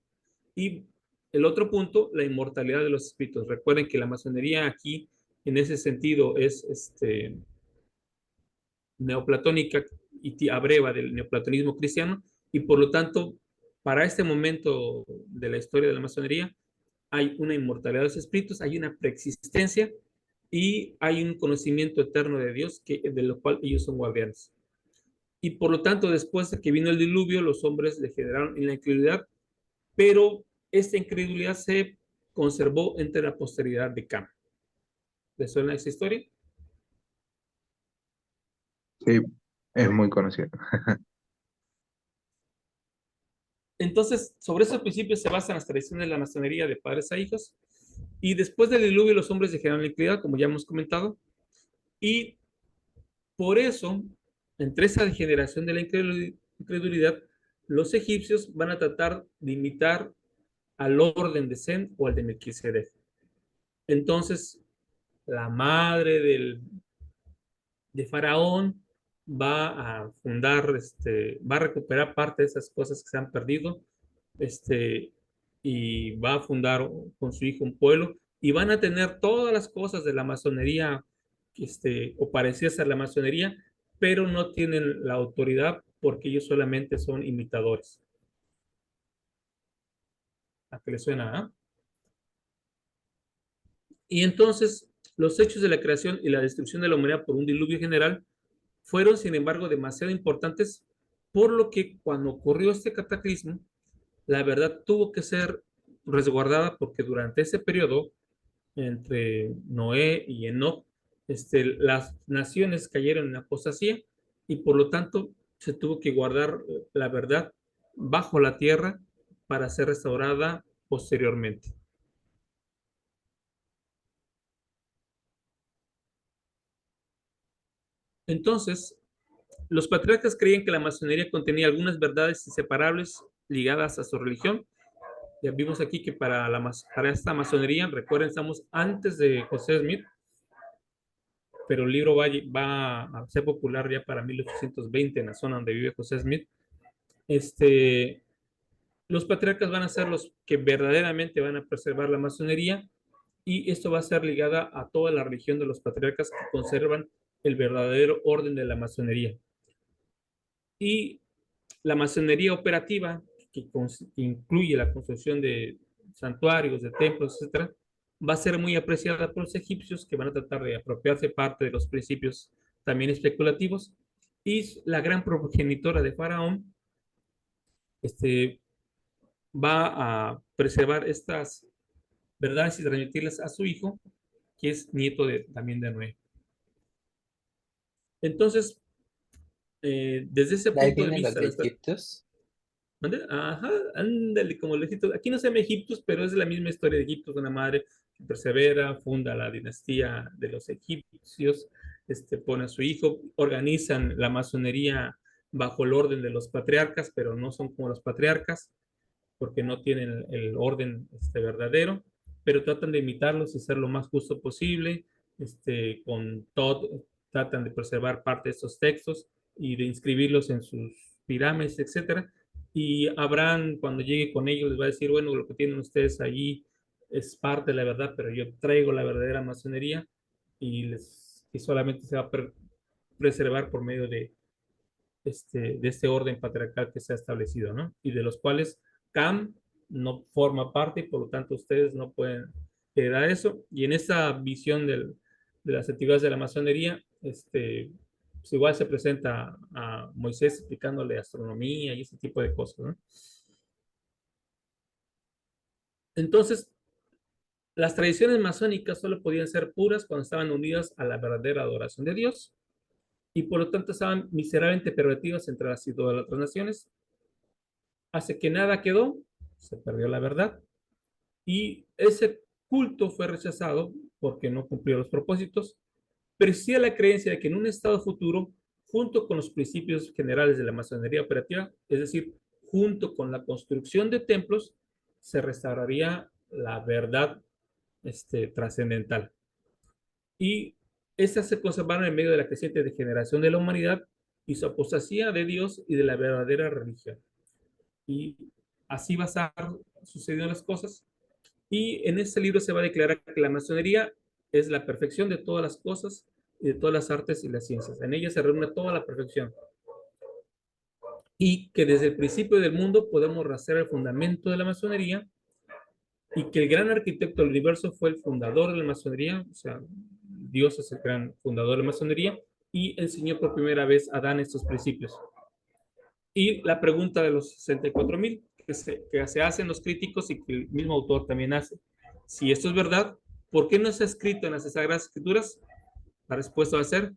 Y el otro punto, la inmortalidad de los espíritus. Recuerden que la masonería aquí, en ese sentido, es neoplatónica y abreva del neoplatonismo cristiano, y por lo tanto, para este momento de la historia de la masonería, hay una inmortalidad de los espíritus, hay una preexistencia y hay un conocimiento eterno de Dios de lo cual ellos son guardianes. Y por lo tanto, después de que vino el diluvio, los hombres degeneraron en la incredulidad, pero esta incredulidad se conservó entre la posteridad de Cam. ¿Les suena esa historia? Sí, es muy conocido. Entonces, sobre esos principios se basan las tradiciones de la masonería de padres a hijos. Y después del diluvio, los hombres degeneraron la incredulidad, como ya hemos comentado. Y por eso, entre esa degeneración de la incredulidad, los egipcios van a tratar de imitar al orden de Sem o al de Melquisedec. Entonces, la madre de Faraón va a fundar, va a recuperar parte de esas cosas que se han perdido, y va a fundar con su hijo un pueblo, y van a tener todas las cosas de la masonería, o parecidas a la masonería, pero no tienen la autoridad porque ellos solamente son imitadores. ¿A qué le suena? ¿Ah? Y entonces, los hechos de la creación y la destrucción de la humanidad por un diluvio general fueron, sin embargo, demasiado importantes, por lo que cuando ocurrió este cataclismo, la verdad tuvo que ser resguardada porque durante ese periodo, entre Noé y Enoch, las naciones cayeron en apostasía y por lo tanto se tuvo que guardar la verdad bajo la tierra para ser restaurada posteriormente. Entonces, los patriarcas creían que la masonería contenía algunas verdades inseparables ligadas a su religión. Ya vimos aquí que para esta masonería, recuerden, estamos antes de José Smith, pero el libro va a ser popular ya para 1820 en la zona donde vive José Smith. Los patriarcas van a ser los que verdaderamente van a preservar la masonería y esto va a ser ligada a toda la religión de los patriarcas que conservan el verdadero orden de la masonería. Y la masonería operativa, que incluye la construcción de santuarios, de templos, etcétera, va a ser muy apreciada por los egipcios que van a tratar de apropiarse parte de los principios también especulativos. Y la gran progenitora de Faraón va a preservar estas verdades y transmitirlas a su hijo, que es nieto también de Noé. Entonces, desde ese De ahí punto de vienen los vista, de Egiptos. ajá, ándale, como el Egipto. Aquí no se llama Egiptos, pero es la misma historia de Egipto, de una madre que persevera, funda la dinastía de los egipcios, pone a su hijo, organizan la masonería bajo el orden de los patriarcas, pero no son como los patriarcas, porque no tienen el orden verdadero, pero tratan de imitarlos y ser lo más justo posible, con todo, tratan de preservar parte de estos textos y de inscribirlos en sus pirámides, etcétera. Y Abraham, cuando llegue con ellos, les va a decir, bueno, lo que tienen ustedes allí es parte de la verdad, pero yo traigo la verdadera masonería y solamente se va a preservar por medio de este orden patriarcal que se ha establecido, ¿no? Y de los cuales Cam no forma parte y por lo tanto ustedes no pueden heredar eso. Y en esta visión de las actividades de la masonería, pues igual se presenta a Moisés explicándole astronomía y ese tipo de cosas, ¿no? Entonces, las tradiciones masónicas solo podían ser puras cuando estaban unidas a la verdadera adoración de Dios y por lo tanto estaban miserablemente pervertidas entre las otras naciones. Hace que nada quedó, se perdió la verdad y ese culto fue rechazado porque no cumplió los propósitos. Persistía la creencia de que en un estado futuro, junto con los principios generales de la masonería operativa, es decir, junto con la construcción de templos, se restauraría la verdad trascendental. Y estas se conservaron en medio de la creciente degeneración de la humanidad y su apostasía de Dios y de la verdadera religión. Y así va a estar sucediendo las cosas. Y en este libro se va a declarar que la masonería es la perfección de todas las cosas y de todas las artes y las ciencias. En ella se reúne toda la perfección. Y que desde el principio del mundo podemos rastrear el fundamento de la masonería y que el gran arquitecto del universo fue el fundador de la masonería, o sea, Dios es el gran fundador de la masonería y enseñó por primera vez a Adán estos principios. Y la pregunta de los 64,000 que se hacen los críticos y que el mismo autor también hace. Si esto es verdad, ¿por qué no se ha escrito en las Sagradas Escrituras? La respuesta va a ser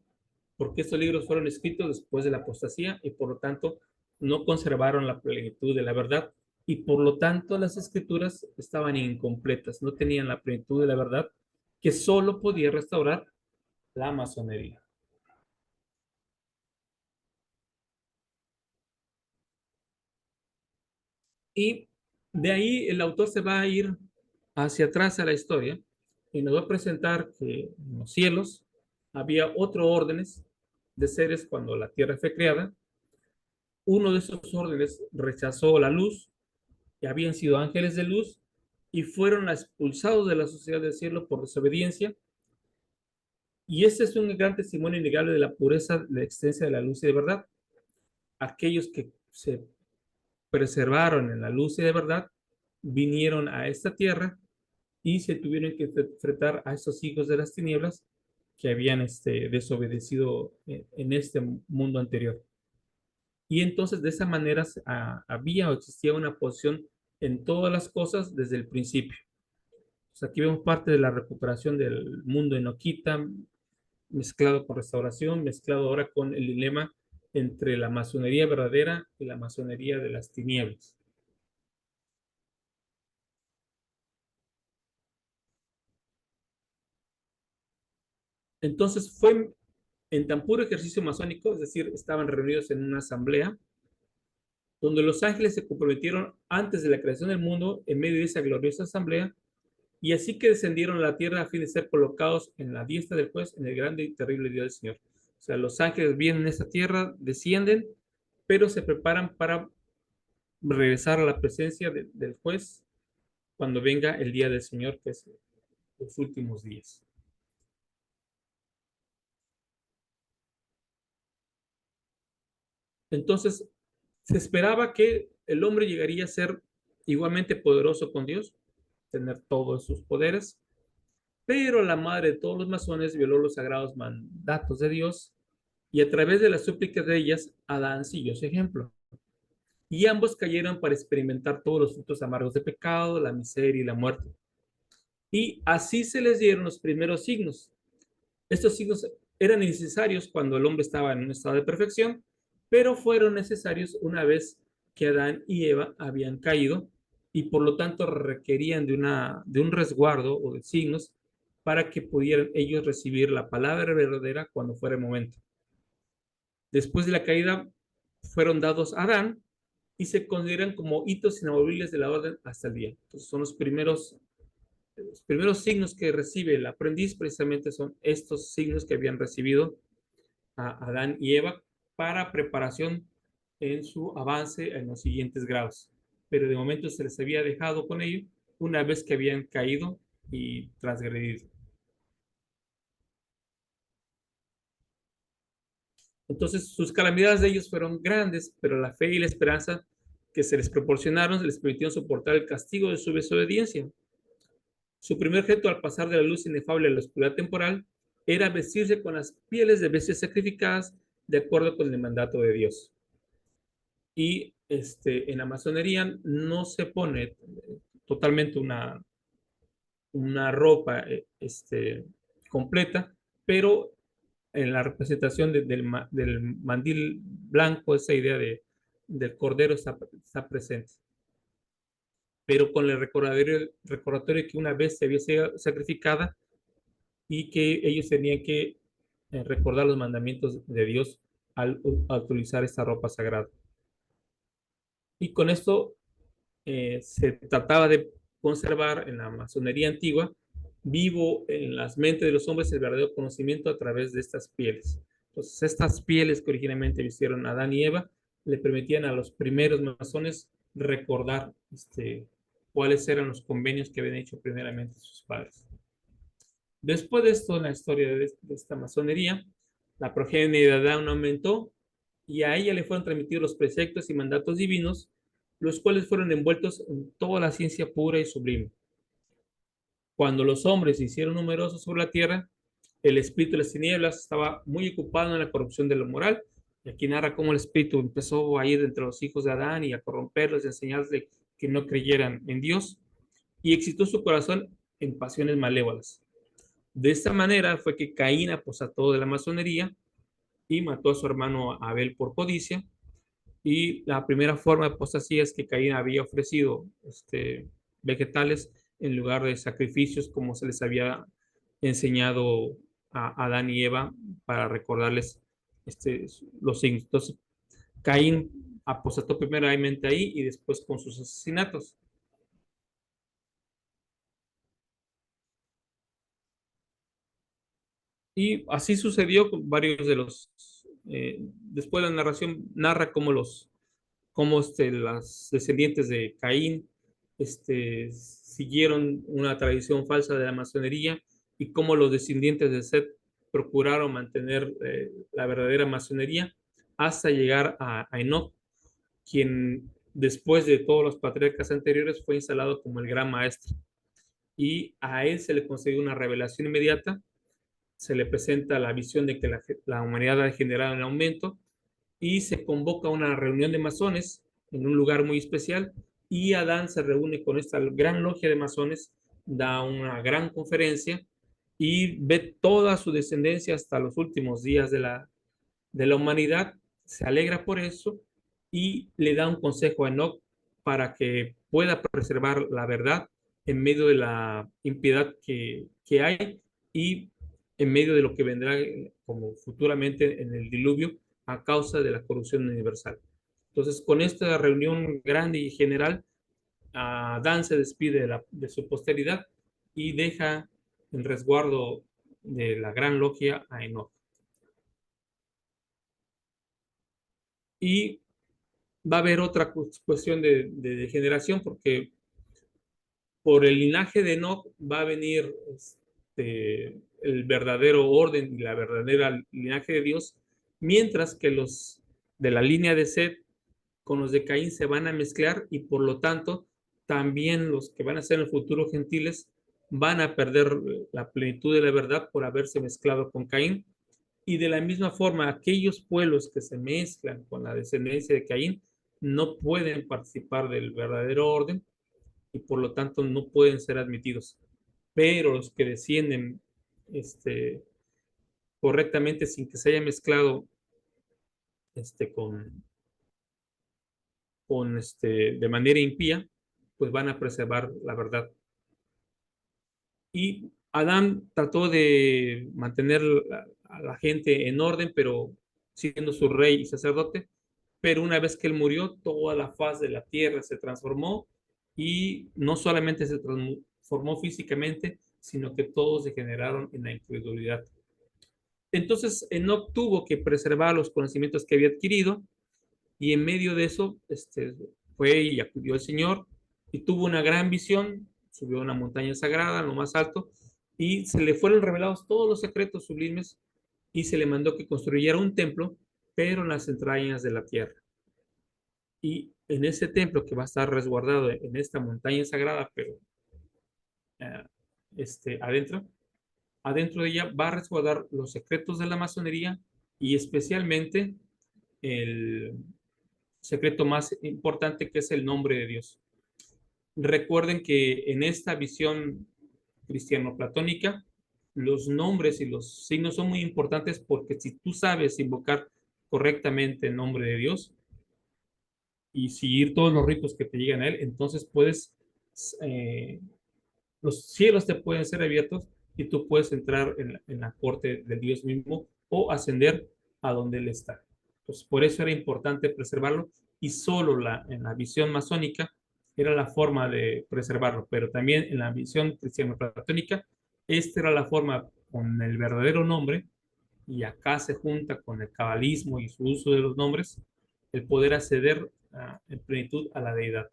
porque estos libros fueron escritos después de la apostasía y por lo tanto no conservaron la plenitud de la verdad y por lo tanto las escrituras estaban incompletas, no tenían la plenitud de la verdad que solo podía restaurar la masonería. Y de ahí el autor se va a ir hacia atrás a la historia y nos va a presentar que en los cielos había otro órdenes de seres cuando la tierra fue creada. Uno de esos órdenes rechazó la luz, que habían sido ángeles de luz, y fueron expulsados de la sociedad del cielo por desobediencia. Y este es un gran testimonio innegable de la pureza, de la existencia de la luz y de verdad. Aquellos que se preservaron en la luz y de verdad vinieron a esta tierra y se tuvieron que enfrentar a esos hijos de las tinieblas que habían desobedecido en este mundo anterior. Y entonces de esa manera había o existía una posición en todas las cosas desde el principio. Pues aquí vemos parte de la recuperación del mundo enoquita, mezclado con restauración, mezclado ahora con el dilema entre la masonería verdadera y la masonería de las tinieblas. Entonces fue en tan puro ejercicio masónico, es decir, estaban reunidos en una asamblea, donde los ángeles se comprometieron antes de la creación del mundo en medio de esa gloriosa asamblea, y así que descendieron a la tierra a fin de ser colocados en la diestra del juez en el grande y terrible día del Señor. O sea, los ángeles vienen a esta tierra, descienden, pero se preparan para regresar a la presencia del juez cuando venga el día del Señor, que es los últimos días. Entonces, se esperaba que el hombre llegaría a ser igualmente poderoso con Dios, tener todos sus poderes, pero la madre de todos los masones violó los sagrados mandatos de Dios y a través de las súplicas de ellas, Adán siguió su ejemplo. Y ambos cayeron para experimentar todos los frutos amargos de pecado, la miseria y la muerte. Y así se les dieron los primeros signos. Estos signos eran necesarios cuando el hombre estaba en un estado de perfección, pero fueron necesarios una vez que Adán y Eva habían caído y por lo tanto requerían de un resguardo o de signos para que pudieran ellos recibir la palabra verdadera cuando fuera el momento. Después de la caída fueron dados a Adán y se consideran como hitos inamovibles de la orden hasta el día. Entonces son los primeros signos que recibe el aprendiz, precisamente son estos signos que habían recibido a Adán y Eva para preparación en su avance en los siguientes grados. Pero de momento se les había dejado con ello una vez que habían caído y transgredido. Entonces sus calamidades de ellos fueron grandes, pero la fe y la esperanza que se les proporcionaron se les permitieron soportar el castigo de su desobediencia. Su primer objeto al pasar de la luz inefable a la oscuridad temporal era vestirse con las pieles de bestias sacrificadas de acuerdo con el mandato de Dios. Y en la masonería no se pone totalmente una ropa completa, pero en la representación del mandil blanco, esa idea del cordero está presente. Pero con el recordatorio que una vez se había sido sacrificada y que ellos tenían que recordar los mandamientos de Dios al utilizar esta ropa sagrada. Y con esto se trataba de conservar en la masonería antigua vivo en las mentes de los hombres el verdadero conocimiento a través de estas pieles. Entonces, estas pieles que originalmente vistieron Adán y Eva le permitían a los primeros masones recordar cuáles eran los convenios que habían hecho primeramente sus padres. Después de esto, en la historia de esta masonería, la progenie de Adán aumentó y a ella le fueron transmitidos los preceptos y mandatos divinos, los cuales fueron envueltos en toda la ciencia pura y sublime. Cuando los hombres se hicieron numerosos sobre la tierra, el espíritu de las tinieblas estaba muy ocupado en la corrupción de lo moral. Y aquí narra cómo el espíritu empezó a ir entre los hijos de Adán y a corromperlos y a enseñarles que no creyeran en Dios, y excitó su corazón en pasiones malévolas. De esta manera fue que Caín apostató de la masonería y mató a su hermano Abel por codicia. Y la primera forma de apostasía es que Caín había ofrecido vegetales en lugar de sacrificios como se les había enseñado a Adán y Eva para recordarles los signos. Entonces, Caín apostató primeramente ahí y después con sus asesinatos. Y así sucedió con varios de los... después la narración narra cómo las descendientes de Caín siguieron una tradición falsa de la masonería y cómo los descendientes de Set procuraron mantener la verdadera masonería hasta llegar a Enoch, quien después de todos los patriarcas anteriores fue instalado como el gran maestro. Y a él se le concedió una revelación inmediata, se le presenta la visión de que la humanidad ha generado un aumento y se convoca una reunión de masones en un lugar muy especial y Adán se reúne con esta gran logia de masones, da una gran conferencia y ve toda su descendencia hasta los últimos días de la humanidad, se alegra por eso y le da un consejo a Enoch para que pueda preservar la verdad en medio de la impiedad que hay y en medio de lo que vendrá como futuramente en el diluvio a causa de la corrupción universal. Entonces, con esta reunión grande y general, Adán se despide de su posteridad y deja el resguardo de la gran logia a Enoch. Y va a haber otra cuestión de degeneración porque por el linaje de Enoch va a venir el verdadero orden y la verdadera linaje de Dios, mientras que los de la línea de Set con los de Caín se van a mezclar y por lo tanto también los que van a ser en el futuro gentiles van a perder la plenitud de la verdad por haberse mezclado con Caín. Y de la misma forma, aquellos pueblos que se mezclan con la descendencia de Caín no pueden participar del verdadero orden y por lo tanto no pueden ser admitidos. Pero los que descienden correctamente sin que se haya mezclado de manera impía, pues van a preservar la verdad. Y Adán trató de mantener a la gente en orden, pero siendo su rey y sacerdote, pero una vez que él murió, toda la faz de la tierra se transformó y no solamente se transformó físicamente, sino que todos degeneraron en la incredulidad. Entonces, Enoc tuvo que preservar los conocimientos que había adquirido y en medio de eso fue y acudió al Señor y tuvo una gran visión, subió a una montaña sagrada, lo más alto, y se le fueron revelados todos los secretos sublimes y se le mandó que construyera un templo, pero en las entrañas de la tierra. Y en ese templo que va a estar resguardado en esta montaña sagrada, pero eh, adentro, adentro de ella va a resguardar los secretos de la masonería y especialmente el secreto más importante, que es el nombre de Dios. Recuerden que en esta visión cristiano-platónica, los nombres y los signos son muy importantes, porque si tú sabes invocar correctamente el nombre de Dios y seguir todos los ritos que te llegan a él, entonces puedes, los cielos te pueden ser abiertos y tú puedes entrar en la corte del Dios mismo o ascender a donde él está. Entonces, por eso era importante preservarlo, y solo en la visión masónica era la forma de preservarlo, pero también en la visión cristiano-platónica, esta era la forma con el verdadero nombre, y acá se junta con el cabalismo y su uso de los nombres, el poder acceder en plenitud a la deidad.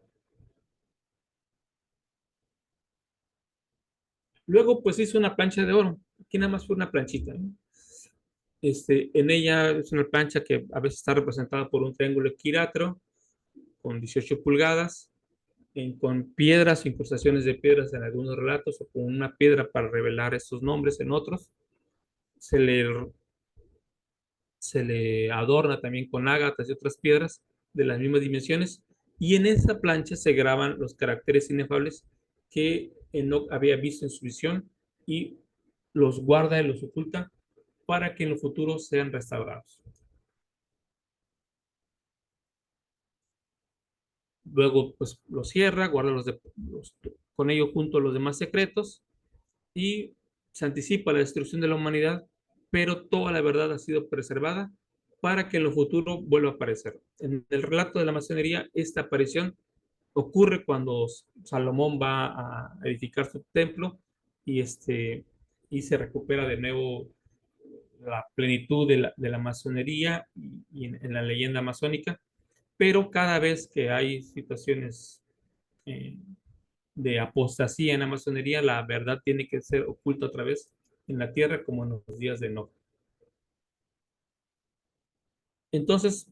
Luego, pues hizo una plancha de oro. Aquí nada más fue una planchita, ¿no? En ella es una plancha que a veces está representada por un triángulo equilátero con 18 pulgadas, con piedras, incrustaciones de piedras en algunos relatos, o con una piedra para revelar estos nombres en otros. Se le adorna también con ágatas y otras piedras de las mismas dimensiones, y en esa plancha se graban los caracteres inefables que Enoc había visto en su visión, y los guarda y los oculta para que en el futuro sean restaurados. Luego, pues lo cierra, guarda con ello junto los demás secretos, y se anticipa la destrucción de la humanidad, pero toda la verdad ha sido preservada para que en lo futuro vuelva a aparecer. En el relato de la masonería, esta aparición ocurre cuando Salomón va a edificar su templo, y, y se recupera de nuevo la plenitud de la masonería y en la leyenda masónica, pero cada vez que hay situaciones eh, de apostasía en la masonería, la verdad tiene que ser oculta otra vez en la tierra, como en los días de Enoch. Entonces,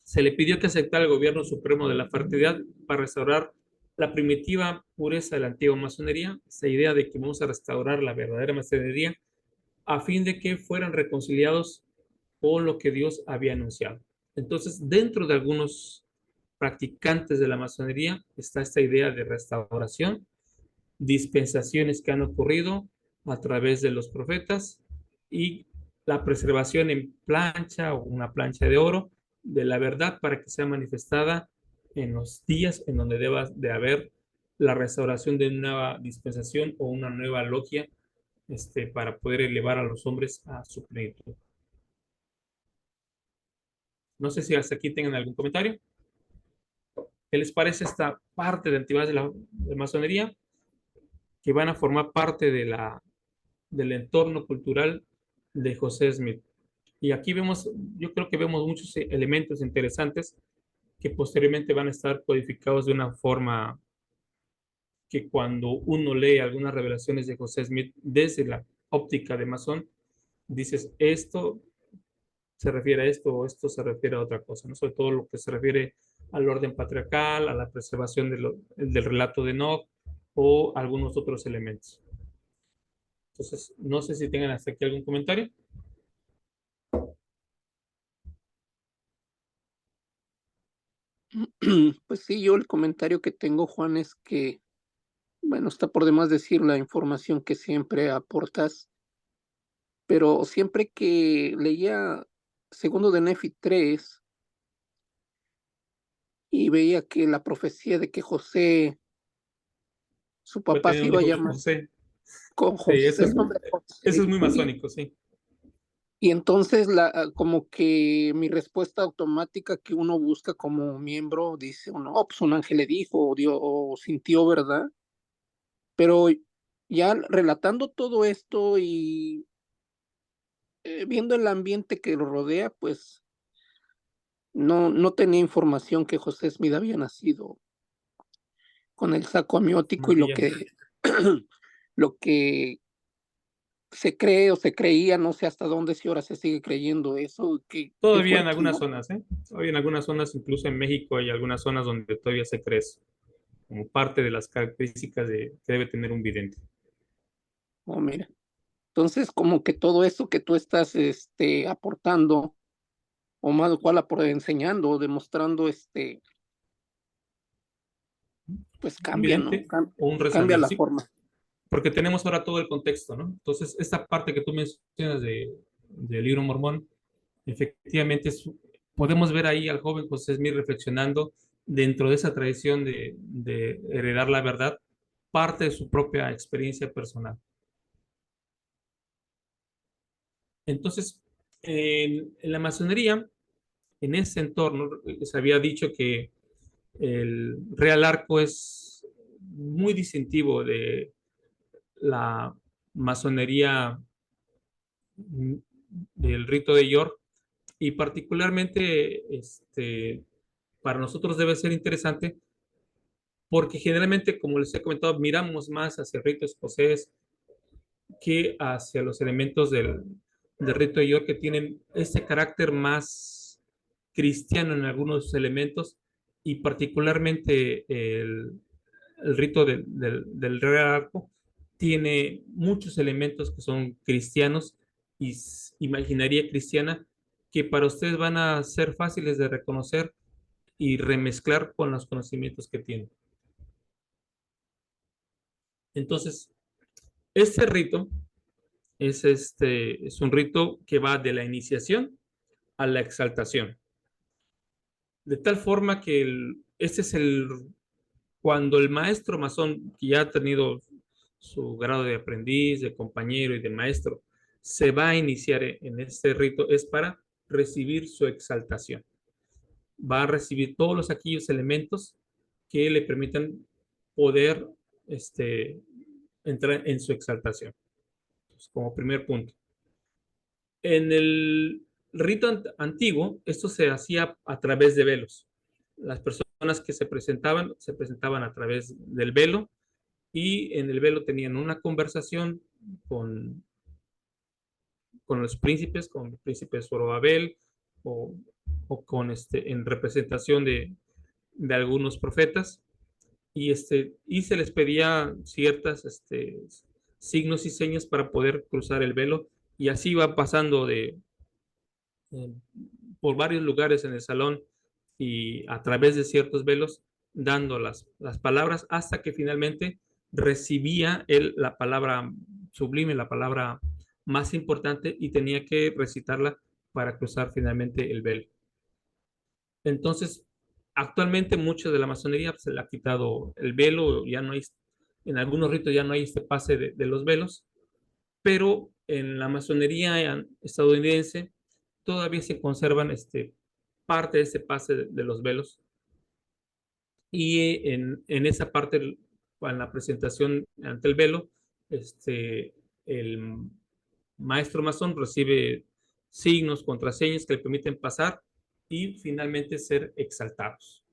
se le pidió que aceptara el gobierno supremo de la fraternidad para restaurar la primitiva pureza de la antigua masonería, esa idea de que vamos a restaurar la verdadera masonería a fin de que fueran reconciliados con lo que Dios había anunciado. Entonces, dentro de algunos practicantes de la masonería está esta idea de restauración, dispensaciones que han ocurrido a través de los profetas, y la preservación en plancha o una plancha de oro de la verdad para que sea manifestada en los días en donde deba de haber la restauración de una nueva dispensación o una nueva logia, para poder elevar a los hombres a su plenitud. No sé si hasta aquí tengan algún comentario. ¿Qué les parece esta parte de antigüedades de masonería, que van a formar parte del entorno cultural de José Smith? Y aquí vemos, yo creo que vemos muchos elementos interesantes que posteriormente van a estar codificados de una forma que, cuando uno lee algunas revelaciones de José Smith desde la óptica de masón, dices, esto se refiere a esto o esto se refiere a otra cosa, ¿no? Sobre todo lo que se refiere al orden patriarcal, a la preservación del relato de Enoch o algunos otros elementos. Entonces, no sé si tengan hasta aquí algún comentario. Pues sí, yo el comentario que tengo, Juan, es que, bueno, está por demás decir la información que siempre aportas, pero siempre que leía Segundo de Nefi 3 y veía que la profecía de que José, su Voy a papá tener se un iba a hijo llamar José. con Sí, José, el nombre de eso es José, muy masónico, sí. y entonces como que mi respuesta automática que uno busca como miembro, dice uno, oh, pues un ángel le dijo, o Dios, o sintió, ¿verdad? Pero ya relatando todo esto y viendo el ambiente que lo rodea, pues no tenía información que José Smith había nacido con el saco No amniótico y lo había. que lo que se cree o se creía, no sé hasta dónde, si ahora se sigue creyendo eso, que Todavía fue en algunas equivo zonas, ¿eh? Todavía en algunas zonas, incluso en México, hay algunas zonas donde todavía se cree eso, como parte de las características que debe tener un vidente. oh, mira. Entonces, como que todo eso que tú estás, aportando, o más cual enseñando o demostrando, pues Un cambia, ¿no? vidente o un Cambia rezador, la sí, forma. porque tenemos ahora todo el contexto, ¿no? Entonces, esta parte que tú mencionas del libro mormón, efectivamente podemos ver ahí al joven José Smith reflexionando dentro de esa tradición de heredar la verdad, parte de su propia experiencia personal. Entonces, en la masonería, en ese entorno, les había dicho que el Real Arco es muy distintivo de la masonería del rito de York y particularmente para nosotros debe ser interesante porque generalmente, como les he comentado, miramos más hacia el rito escocés que hacia los elementos del rito de York que tienen este carácter más cristiano en algunos elementos y particularmente el rito del Real Arco tiene muchos elementos que son cristianos y imaginería cristiana que para ustedes van a ser fáciles de reconocer y remezclar con los conocimientos que tienen. Entonces, este rito es un rito que va de la iniciación a la exaltación. De tal forma que este es cuando el maestro masón, que ya ha tenido su grado de aprendiz, de compañero y de maestro, se va a iniciar en este rito, es para recibir su exaltación. Va a recibir todos aquellos elementos que le permitan poder entrar en su exaltación. Entonces, como primer punto. En el rito antiguo, esto se hacía a través de velos. Las personas que se presentaban a través del velo y en el velo tenían una conversación con, con los príncipes, con el príncipe Zorobabel o, en representación de algunos profetas y se les pedía ciertas signos y señas para poder cruzar el velo y así va pasando eh, por varios lugares en el salón y a través de ciertos velos dando las palabras hasta que finalmente recibía él la palabra sublime, la palabra más importante y tenía que recitarla para cruzar finalmente el velo. Entonces, actualmente mucho de la masonería se le ha quitado el velo, ya no hay, en algunos ritos ya no hay este pase de los velos, pero en la masonería estadounidense todavía se conservan parte de ese pase de los velos y en esa parte, en la presentación ante el velo, el maestro masón recibe signos, contraseñas que le permiten pasar y finalmente ser exaltados.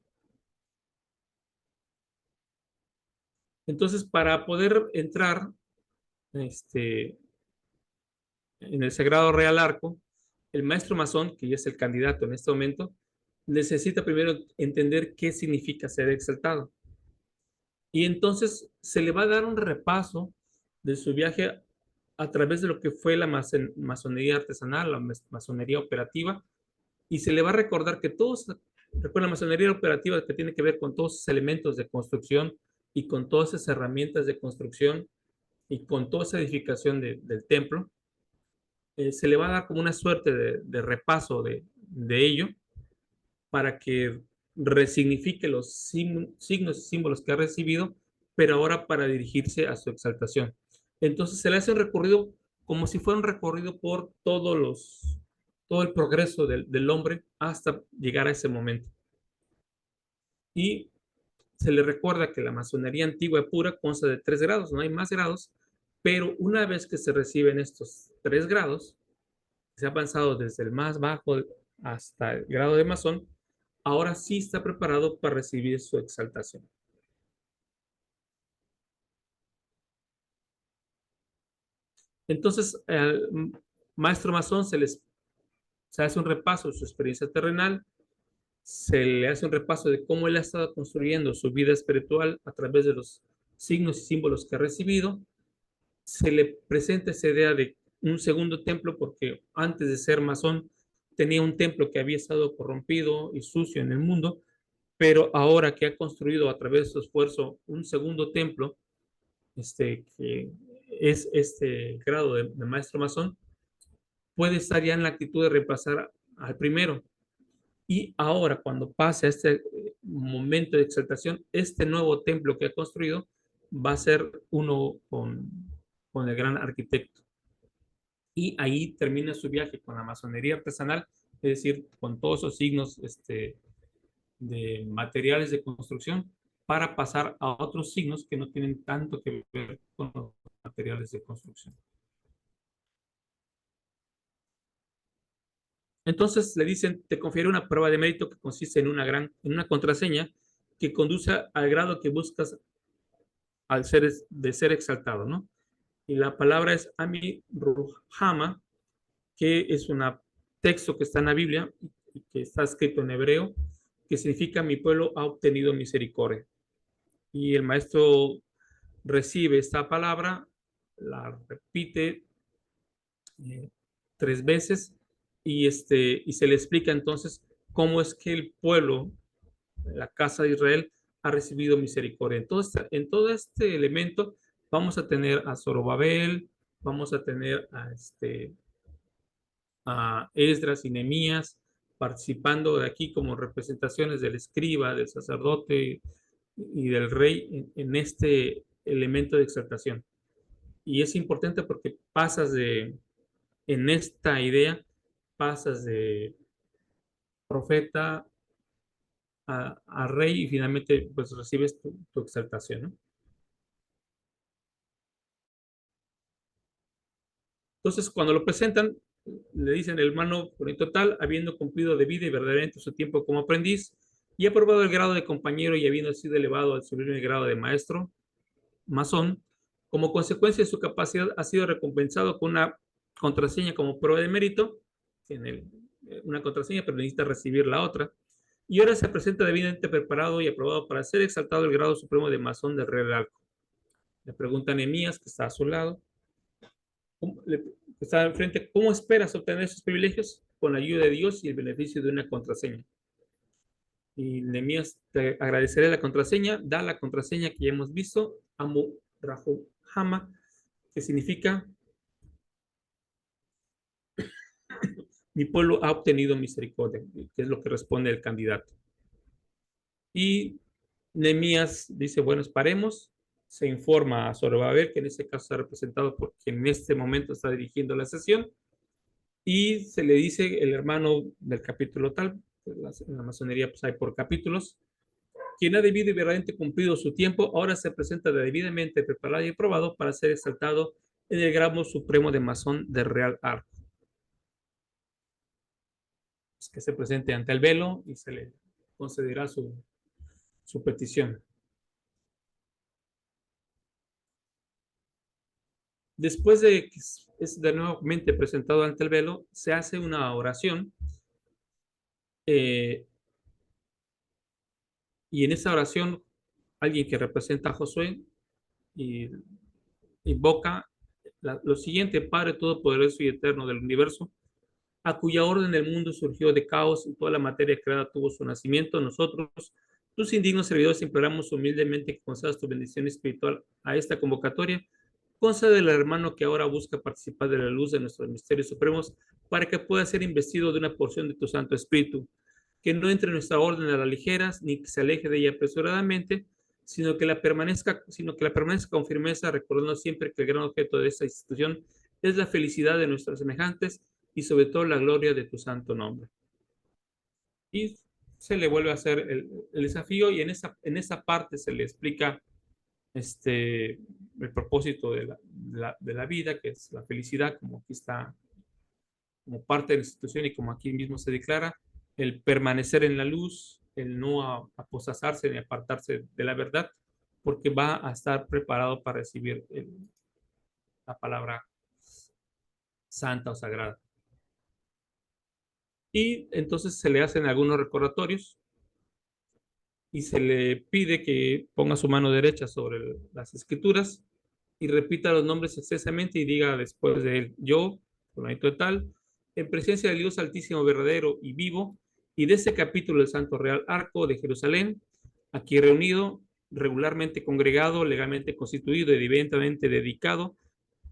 Entonces, para poder entrar en el Sagrado Real Arco, el maestro masón, que ya es el candidato en este momento, necesita primero entender qué significa ser exaltado. Y entonces se le va a dar un repaso de su viaje a través de lo que fue la masonería artesanal, la masonería operativa, y se le va a recordar que todos, recuerda, la masonería operativa que tiene que ver con todos esos elementos de construcción y con todas esas herramientas de construcción y con toda esa edificación del templo, se le va a dar como una suerte de repaso de ello para que resignifique los signos y símbolos que ha recibido, pero ahora para dirigirse a su exaltación. Entonces se le hace un recorrido como si fuera un recorrido por todo el progreso del hombre hasta llegar a ese momento. Y se le recuerda que la masonería antigua y pura consta de 3 grados, no hay más grados, pero una vez que se reciben estos 3 grados, se ha avanzado desde el más bajo hasta el grado de masón, ahora sí está preparado para recibir su exaltación. Entonces, al maestro masón se hace un repaso de su experiencia terrenal, se le hace un repaso de cómo él ha estado construyendo su vida espiritual a través de los signos y símbolos que ha recibido. Se le presenta esa idea de un segundo templo, porque antes de ser masón tenía un templo que había estado corrompido y sucio en el mundo, pero ahora que ha construido a través de su esfuerzo un segundo templo, que es este grado de maestro masón, puede estar ya en la actitud de reemplazar al primero. Y ahora, cuando pase a este momento de exaltación, este nuevo templo que ha construido va a ser uno con el gran arquitecto. Y ahí termina su viaje con la masonería artesanal, es decir, con todos esos signos de materiales de construcción, para pasar a otros signos que no tienen tanto que ver con los materiales de construcción. Entonces le dicen, te confiere una prueba de mérito que consiste en una contraseña que conduce al grado que buscas de ser exaltado, ¿no? Y la palabra es Ami Ruhama, que es un texto que está en la Biblia, que está escrito en hebreo, que significa mi pueblo ha obtenido misericordia. Y el maestro recibe esta palabra, la repite 3 veces y se le explica entonces cómo es que el pueblo, la casa de Israel, ha recibido misericordia. Entonces, en todo este elemento vamos a tener a Zorobabel, vamos a tener a Esdras y Nehemías participando de aquí como representaciones del escriba, del sacerdote y del rey en este elemento de exaltación. Y es importante porque en esta idea, pasas de profeta a rey y finalmente pues recibes tu exaltación, ¿no? Entonces, cuando lo presentan, le dicen el hermano bonito tal, habiendo cumplido de vida y verdaderamente su tiempo como aprendiz, y ha probado el grado de compañero y habiendo sido elevado al sublime grado de maestro, masón, como consecuencia de su capacidad ha sido recompensado con una contraseña como prueba de mérito, tiene una contraseña, pero necesita recibir la otra, y ahora se presenta debidamente preparado y aprobado para ser exaltado el grado supremo de masón del rey del arco. Le pregunta a Nehemías, que está a su lado, que está enfrente, ¿cómo esperas obtener esos privilegios? Con la ayuda de Dios y el beneficio de una contraseña. Y Nehemías, te agradeceré la contraseña, da la contraseña que ya hemos visto, Amu Rahu Hama, que significa mi pueblo ha obtenido misericordia, que es lo que responde el candidato. Y Nehemías dice, bueno, paremos, se informa a Zorobabel, que en este caso está representado por quien en este momento está dirigiendo la sesión, y se le dice el hermano del capítulo tal, en la masonería pues hay por capítulos, quien ha debido y verdaderamente cumplido su tiempo, ahora se presenta debidamente preparado y aprobado para ser exaltado en el grado supremo de masón del Real Arco. Es que se presente ante el velo y se le concederá su petición. Después de que es de nuevamente presentado ante el velo, se hace una oración y en esa oración alguien que representa a Josué y invoca lo siguiente: Padre Todopoderoso y Eterno del universo, a cuya orden el mundo surgió de caos y toda la materia creada tuvo su nacimiento, nosotros, tus indignos servidores, imploramos humildemente que concedas tu bendición espiritual a esta convocatoria. Concédele al hermano que ahora busca participar de la luz de nuestros misterios supremos para que pueda ser investido de una porción de tu Santo Espíritu, que no entre en nuestra orden a las ligeras, ni que se aleje de ella apresuradamente, sino que la permanezca con firmeza, recordando siempre que el gran objeto de esta institución es la felicidad de nuestros semejantes y sobre todo la gloria de tu santo nombre. Y se le vuelve a hacer el desafío y en esa parte se le explica el propósito de la vida, que es la felicidad, como aquí está como parte de la institución y como aquí mismo se declara, el permanecer en la luz, el no apostatarse ni apartarse de la verdad, porque va a estar preparado para recibir la palabra santa o sagrada. Y entonces se le hacen algunos recordatorios y se le pide que ponga su mano derecha sobre las escrituras y repita los nombres expresamente y diga después de él: yo, fulanito de tal, en presencia del Dios altísimo, verdadero y vivo, y de este capítulo del Santo Real Arco de Jerusalén, aquí reunido, regularmente congregado, legalmente constituido y divinamente dedicado,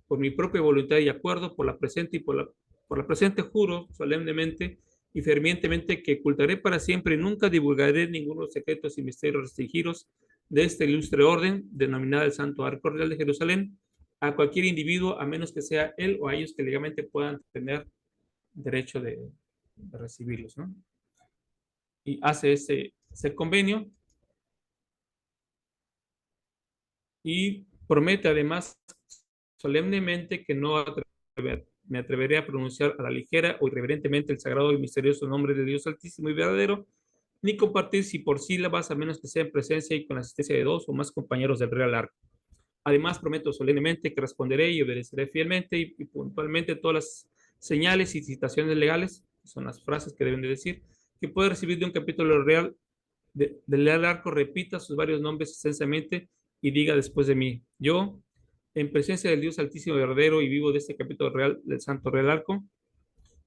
por mi propia voluntad y acuerdo, por la presente y por la presente juro solemnemente y fervientemente que ocultaré para siempre y nunca divulgaré ninguno de los secretos y misterios restringidos de este ilustre orden, denominada el Santo Arco Real de Jerusalén, a cualquier individuo, a menos que sea él o a ellos que legalmente puedan tener derecho de recibirlos, ¿no? Y hace ese convenio y promete además solemnemente que no me atreveré a pronunciar a la ligera o irreverentemente el sagrado y misterioso nombre de Dios Altísimo y verdadero, ni compartir si por sílabas, a menos que sea en presencia y con la asistencia de dos o más compañeros del Real Arco. Además, prometo solemnemente que responderé y obedeceré fielmente y puntualmente todas las señales y citaciones legales, que son las frases que deben de decir, que puede recibir de un capítulo real del Real Arco, repita sus varios nombres extensamente y diga después de mí: yo, en presencia del Dios Altísimo, verdadero y vivo de este capítulo real del Santo Real Arco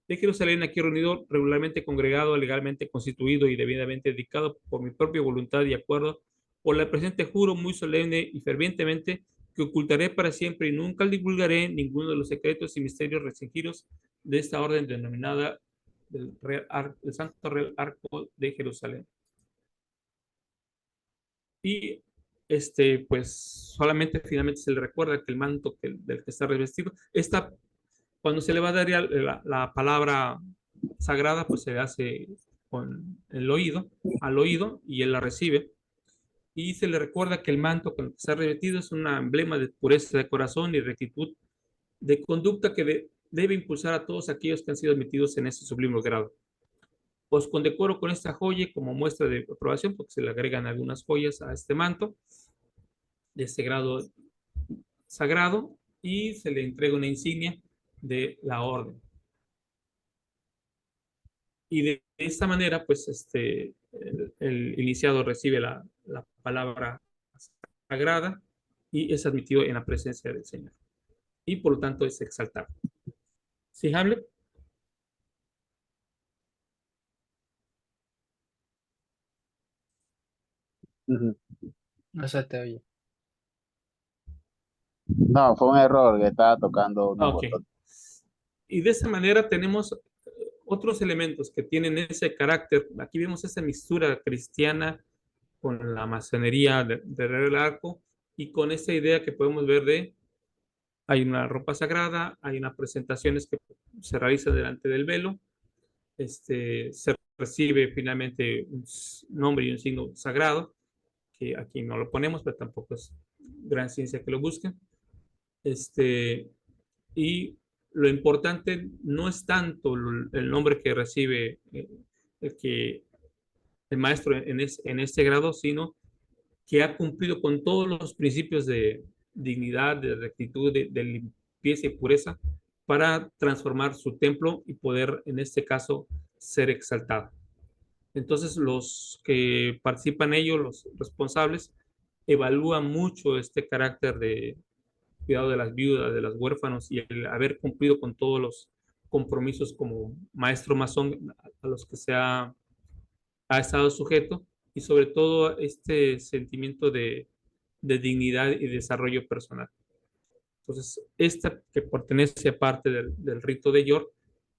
de Jerusalén, aquí reunido, regularmente congregado, legalmente constituido y debidamente dedicado por mi propia voluntad y acuerdo, por la presente juro muy solemne y fervientemente que ocultaré para siempre y nunca divulgaré ninguno de los secretos y misterios restringidos de esta orden denominada del Santo Real Arco de Jerusalén. Y pues solamente finalmente se le recuerda que el manto del que está revestido está, cuando se le va a dar la palabra sagrada, pues se hace con el oído, al oído, y él la recibe. Y se le recuerda que el manto con el que está revestido es un emblema de pureza de corazón y rectitud de conducta que debe impulsar a todos aquellos que han sido admitidos en ese sublime grado. Pues condecoro con esta joya como muestra de aprobación, porque se le agregan algunas joyas a este manto de este grado sagrado y se le entrega una insignia de la orden. Y de esta manera, pues el iniciado recibe la palabra sagrada y es admitido en la presencia del Señor. Y por lo tanto es exaltado. ¿Sí, Hamlet? No se te oye. No, fue un error que estaba tocando unos Ok. botones. Y de esa manera tenemos otros elementos que tienen ese carácter. Aquí vemos esa mixtura cristiana con la masonería del arco y con esa idea que podemos ver de hay una ropa sagrada, hay unas presentaciones que se realizan delante del velo, se recibe finalmente un nombre y un signo sagrado, que aquí no lo ponemos, pero tampoco es gran ciencia que lo busquen. Y lo importante no es tanto el nombre que recibe el maestro en este grado, sino que ha cumplido con todos los principios de dignidad, de rectitud, de limpieza y pureza para transformar su templo y poder, en este caso, ser exaltado. Entonces, los que participan en ello, los responsables, evalúan mucho este carácter de cuidado de las viudas, de los huérfanos y el haber cumplido con todos los compromisos como maestro masón a los que se ha estado sujeto y sobre todo este sentimiento de dignidad y desarrollo personal. Entonces, esta que pertenece a parte del rito de York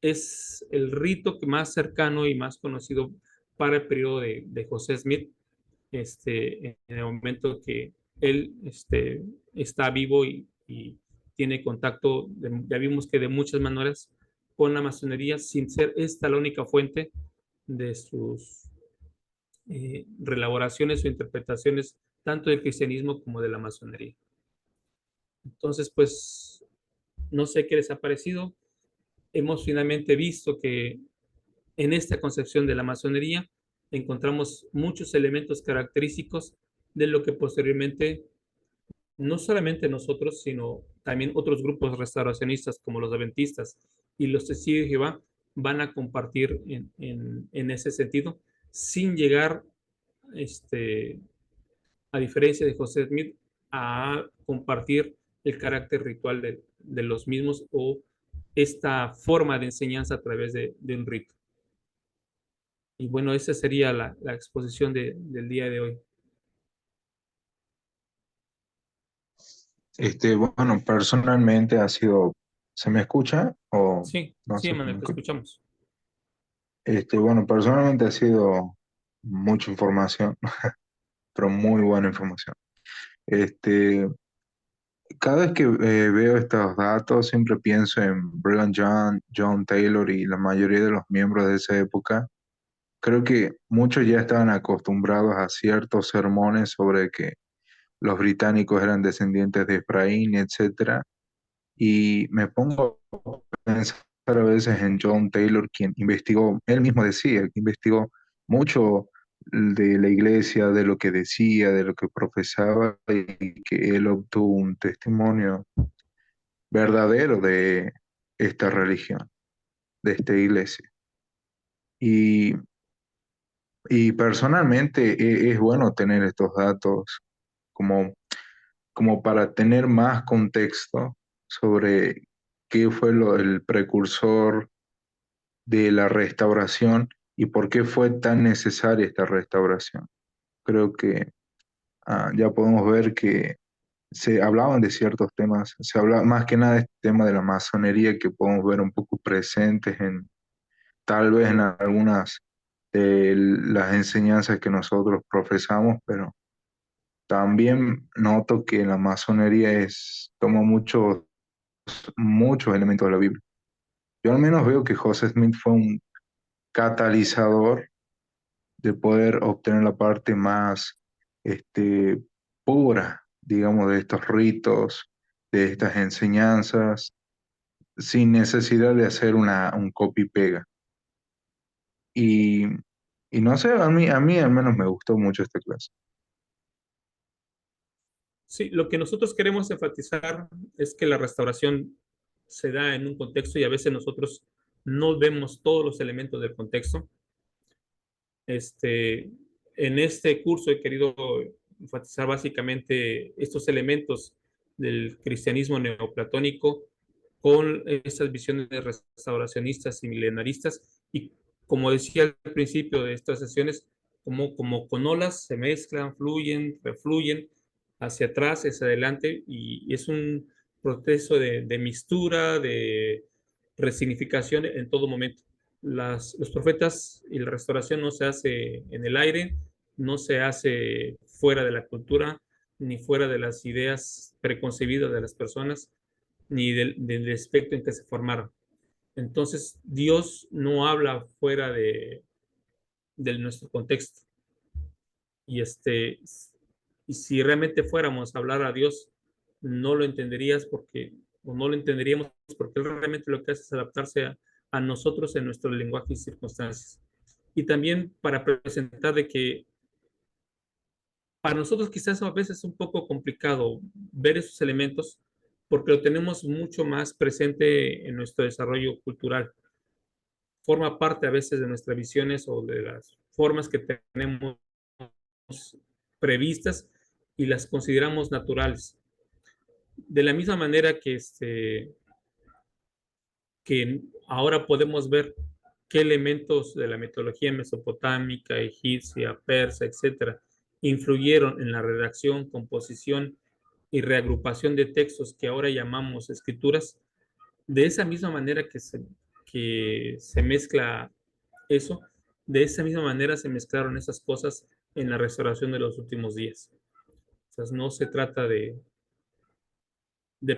es el rito que más cercano y más conocido para el periodo de José Smith, en el momento que él está vivo y tiene contacto, ya vimos que de muchas maneras, con la masonería, sin ser esta la única fuente de sus reelaboraciones o interpretaciones tanto del cristianismo como de la masonería. Entonces, pues, no sé qué les ha parecido. hemos finalmente visto que en esta concepción de la masonería encontramos muchos elementos característicos de lo que posteriormente no solamente nosotros, sino también otros grupos restauracionistas como los adventistas y los testigos de Jehová van a compartir en ese sentido, sin llegar, a diferencia de José Smith, a compartir el carácter ritual de los mismos o esta forma de enseñanza a través de un rito. Y bueno, esa sería la exposición del día de hoy. Bueno, personalmente ha sido, ¿se me escucha o Sí, no sí, sé si me Emanuel, te escucha? escuchamos. Bueno, personalmente ha sido mucha información, pero muy buena información. Este, Cada vez que veo estos datos, siempre pienso en Brigham Young, John Taylor y la mayoría de los miembros de esa época. Creo que muchos ya estaban acostumbrados a ciertos sermones sobre que los británicos eran descendientes de Efraín, etcétera. Y me pongo a pensar a veces en John Taylor, quien investigó, él mismo decía que investigó mucho de la iglesia, de lo que decía, de lo que profesaba, y que él obtuvo un testimonio verdadero de esta religión, de esta iglesia. Y, y personalmente es bueno tener estos datos como, como para tener más contexto sobre qué fue el precursor de la restauración y por qué fue tan necesaria esta restauración. Creo que ya podemos ver que se hablaban de ciertos temas, se hablaba más que nada de este tema de la masonería que podemos ver un poco presentes en tal vez en algunas de las enseñanzas que nosotros profesamos, pero también noto que la masonería toma muchos elementos de la Biblia. Yo al menos veo que José Smith fue un catalizador de poder obtener la parte más este, pura, digamos, de estos ritos, de estas enseñanzas, sin necesidad de hacer un copy-pega. Y, y no sé, a mí al menos me gustó mucho esta clase. Sí, lo que nosotros queremos enfatizar es que la restauración se da en un contexto y a veces nosotros no vemos todos los elementos del contexto. En este curso he querido enfatizar básicamente estos elementos del cristianismo neoplatónico con estas visiones restauracionistas y milenaristas y como decía al principio de estas sesiones, como con olas se mezclan, fluyen, refluyen hacia atrás, hacia adelante y es un proceso de mistura, de resignificación en todo momento. Los profetas y la restauración no se hace en el aire, no se hace fuera de la cultura, ni fuera de las ideas preconcebidas de las personas, ni del aspecto en que se formaron. Entonces, Dios no habla fuera de nuestro contexto. Y, y si realmente fuéramos a hablar a Dios, no lo entenderías o no lo entenderíamos porque Él realmente lo que hace es adaptarse a nosotros en nuestro lenguaje y circunstancias. Y también para presentar de que para nosotros quizás a veces es un poco complicado ver esos elementos porque lo tenemos mucho más presente en nuestro desarrollo cultural. Forma parte a veces de nuestras visiones o de las formas que tenemos previstas y las consideramos naturales. De la misma manera que ahora podemos ver qué elementos de la mitología mesopotámica, egipcia, persa, etcétera, influyeron en la redacción, composición y reagrupación de textos que ahora llamamos escrituras, de esa misma manera que se mezcla eso, de esa misma manera se mezclaron esas cosas en la restauración de los últimos días. O sea, no se trata de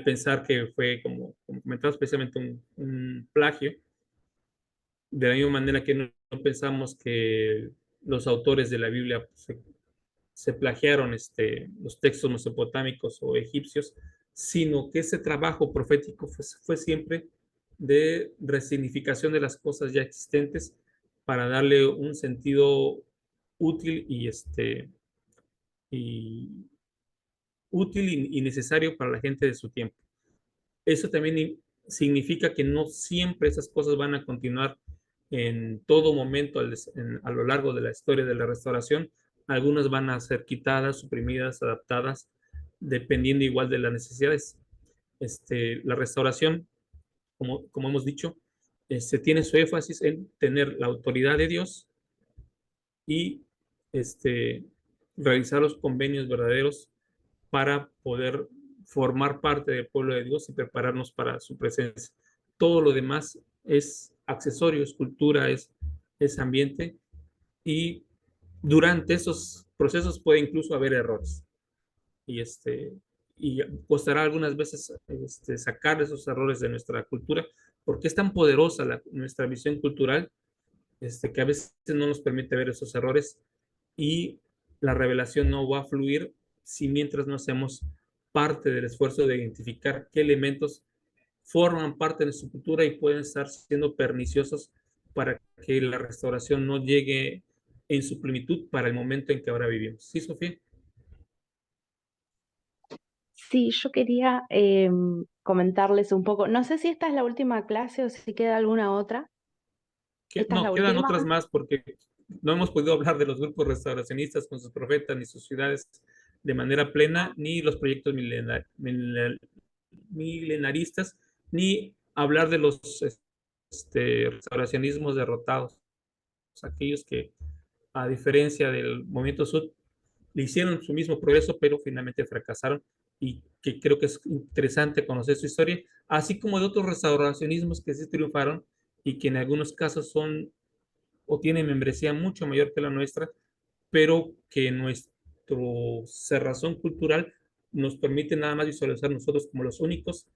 pensar que fue, como comentaba, especialmente un plagio, de la misma manera que no pensamos que los autores de la Biblia se plagiaron los textos mesopotámicos o egipcios, sino que ese trabajo profético fue siempre de resignificación de las cosas ya existentes para darle un sentido útil y útil y necesario para la gente de su tiempo. Eso también significa que no siempre esas cosas van a continuar en todo momento a lo largo de la historia de la restauración. Algunas van a ser quitadas, suprimidas, adaptadas, dependiendo igual de las necesidades. La restauración, como hemos dicho, tiene su énfasis en tener la autoridad de Dios y realizar los convenios verdaderos para poder formar parte del pueblo de Dios y prepararnos para su presencia. Todo lo demás es accesorio, es cultura, es ambiente, y durante esos procesos puede incluso haber errores. Y costará algunas veces sacar esos errores de nuestra cultura, porque es tan poderosa nuestra visión cultural que a veces no nos permite ver esos errores, y la revelación no va a fluir si mientras no hacemos parte del esfuerzo de identificar qué elementos forman parte de su cultura y pueden estar siendo perniciosos para que la restauración no llegue en su plenitud para el momento en que ahora vivimos. ¿Sí, Sofía? Sí, yo quería comentarles un poco, no sé si esta es la última clase o si queda alguna otra. ¿Esta es No, la quedan última? otras más porque no hemos podido hablar de los grupos restauracionistas con sus profetas ni sus ciudades de manera plena, ni los proyectos milenaristas, ni hablar de los restauracionismos derrotados, aquellos que, a diferencia del movimiento sur, le hicieron su mismo progreso, pero finalmente fracasaron, y que creo que es interesante conocer su historia, así como de otros restauracionismos que sí triunfaron y que en algunos casos son o tienen membresía mucho mayor que la nuestra, pero que nuestra cerrazón cultural nos permite nada más visualizar nosotros como los únicos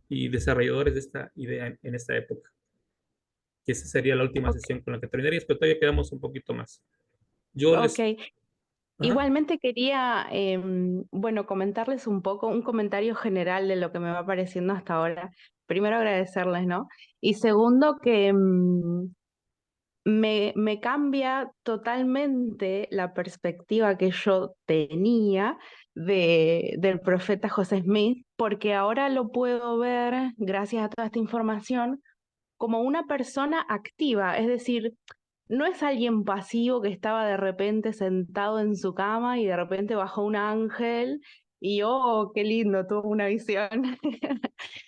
y desarrolladores de esta idea en esta época. Que esa sería la última Ok, sesión con la que terminarías, pero todavía quedamos un poquito más. Yo ok. les... Ajá. Igualmente quería, bueno, comentarles un poco, un comentario general de lo que me va apareciendo hasta ahora. Primero agradecerles, ¿no? Y segundo que me cambia totalmente la perspectiva que yo tenía del profeta José Smith, porque ahora lo puedo ver, gracias a toda esta información, como una persona activa, es decir, no es alguien pasivo que estaba de repente sentado en su cama y de repente bajó un ángel y oh, qué lindo, tuvo una visión.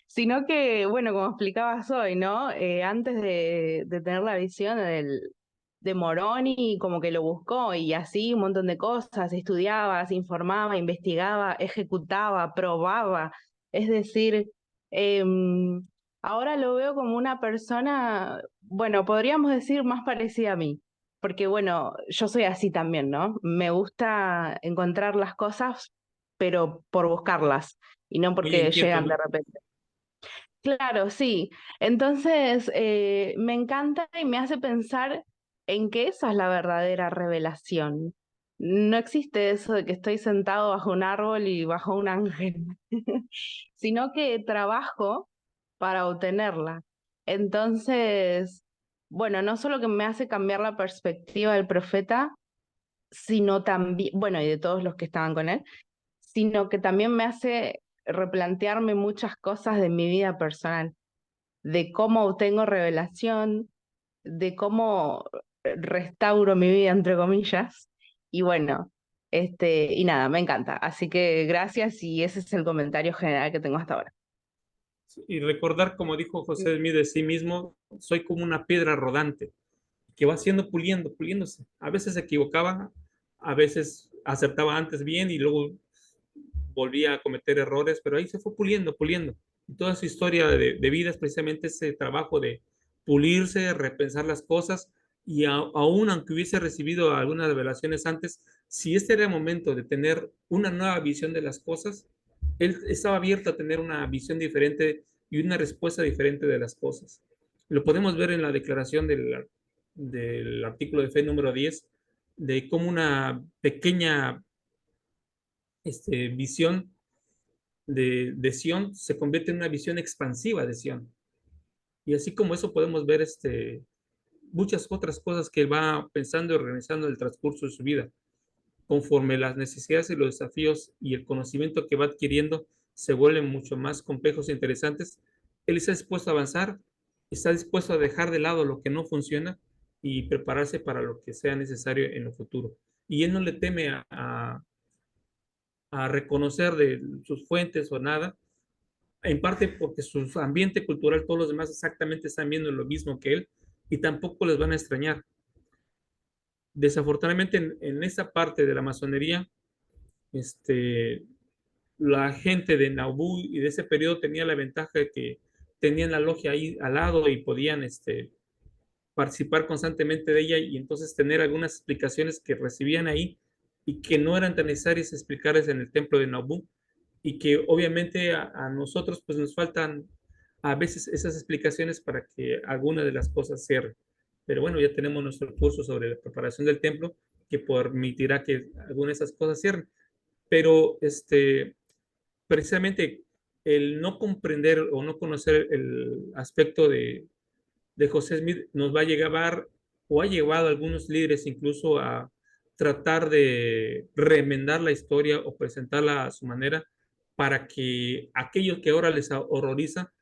Sino que, bueno, como explicabas hoy, ¿no? Antes de tener la visión de Moroni, como que lo buscó y así un montón de cosas, estudiaba, se informaba, investigaba, ejecutaba, probaba. Es decir, em, ahora lo veo como una persona, bueno, podríamos decir más parecida a mí, porque bueno, yo soy así también, ¿no? Me gusta encontrar las cosas, pero por buscarlas y no Muy porque inquieto, llegan de ¿no? repente. Claro, sí. Entonces, me encanta y me hace pensar en que esa es la verdadera revelación. No existe eso de que estoy sentado bajo un árbol y bajo un ángel, sino que trabajo para obtenerla. Entonces, bueno, no solo que me hace cambiar la perspectiva del profeta, sino también, bueno, y de todos los que estaban con él, sino que también me hace replantearme muchas cosas de mi vida personal, de cómo obtengo revelación, de cómo restauro mi vida, entre comillas. Y bueno, y nada, me encanta. Así que gracias y ese es el comentario general que tengo hasta ahora. Y recordar, como dijo José Smith de sí mismo, soy como una piedra rodante que va siendo puliéndose. A veces se equivocaba, a veces acertaba antes bien y luego volvía a cometer errores, pero ahí se fue puliendo. Y toda su historia de vida es precisamente ese trabajo de pulirse, repensar las cosas, y aún aunque hubiese recibido algunas revelaciones antes, si este era el momento de tener una nueva visión de las cosas, él estaba abierto a tener una visión diferente y una respuesta diferente de las cosas. Lo podemos ver en la declaración del artículo de fe número 10, de cómo una pequeña visión de Sion se convierte en una visión expansiva de Sion. Y así como eso podemos ver muchas otras cosas que él va pensando y organizando en el transcurso de su vida. Conforme las necesidades y los desafíos y el conocimiento que va adquiriendo se vuelven mucho más complejos e interesantes, él está dispuesto a avanzar, está dispuesto a dejar de lado lo que no funciona y prepararse para lo que sea necesario en el futuro. Y él no le teme a reconocer de sus fuentes o nada, en parte porque su ambiente cultural, todos los demás exactamente están viendo lo mismo que él y tampoco les van a extrañar. Desafortunadamente en esta parte de la masonería, este, la gente de Nauvoo y de ese periodo tenía la ventaja de que tenían la logia ahí al lado y podían participar constantemente de ella y entonces tener algunas explicaciones que recibían ahí y que no eran tan necesarias explicarles en el templo de Nauvoo y que obviamente a nosotros pues nos faltan a veces esas explicaciones para que alguna de las cosas cierren. Pero bueno, ya tenemos nuestro curso sobre la preparación del templo que permitirá que algunas de esas cosas cierren. Pero precisamente el no comprender o no conocer el aspecto de José Smith nos va a llevar o ha llevado a algunos líderes incluso a tratar de remendar la historia o presentarla a su manera para que aquello que ahora les horroriza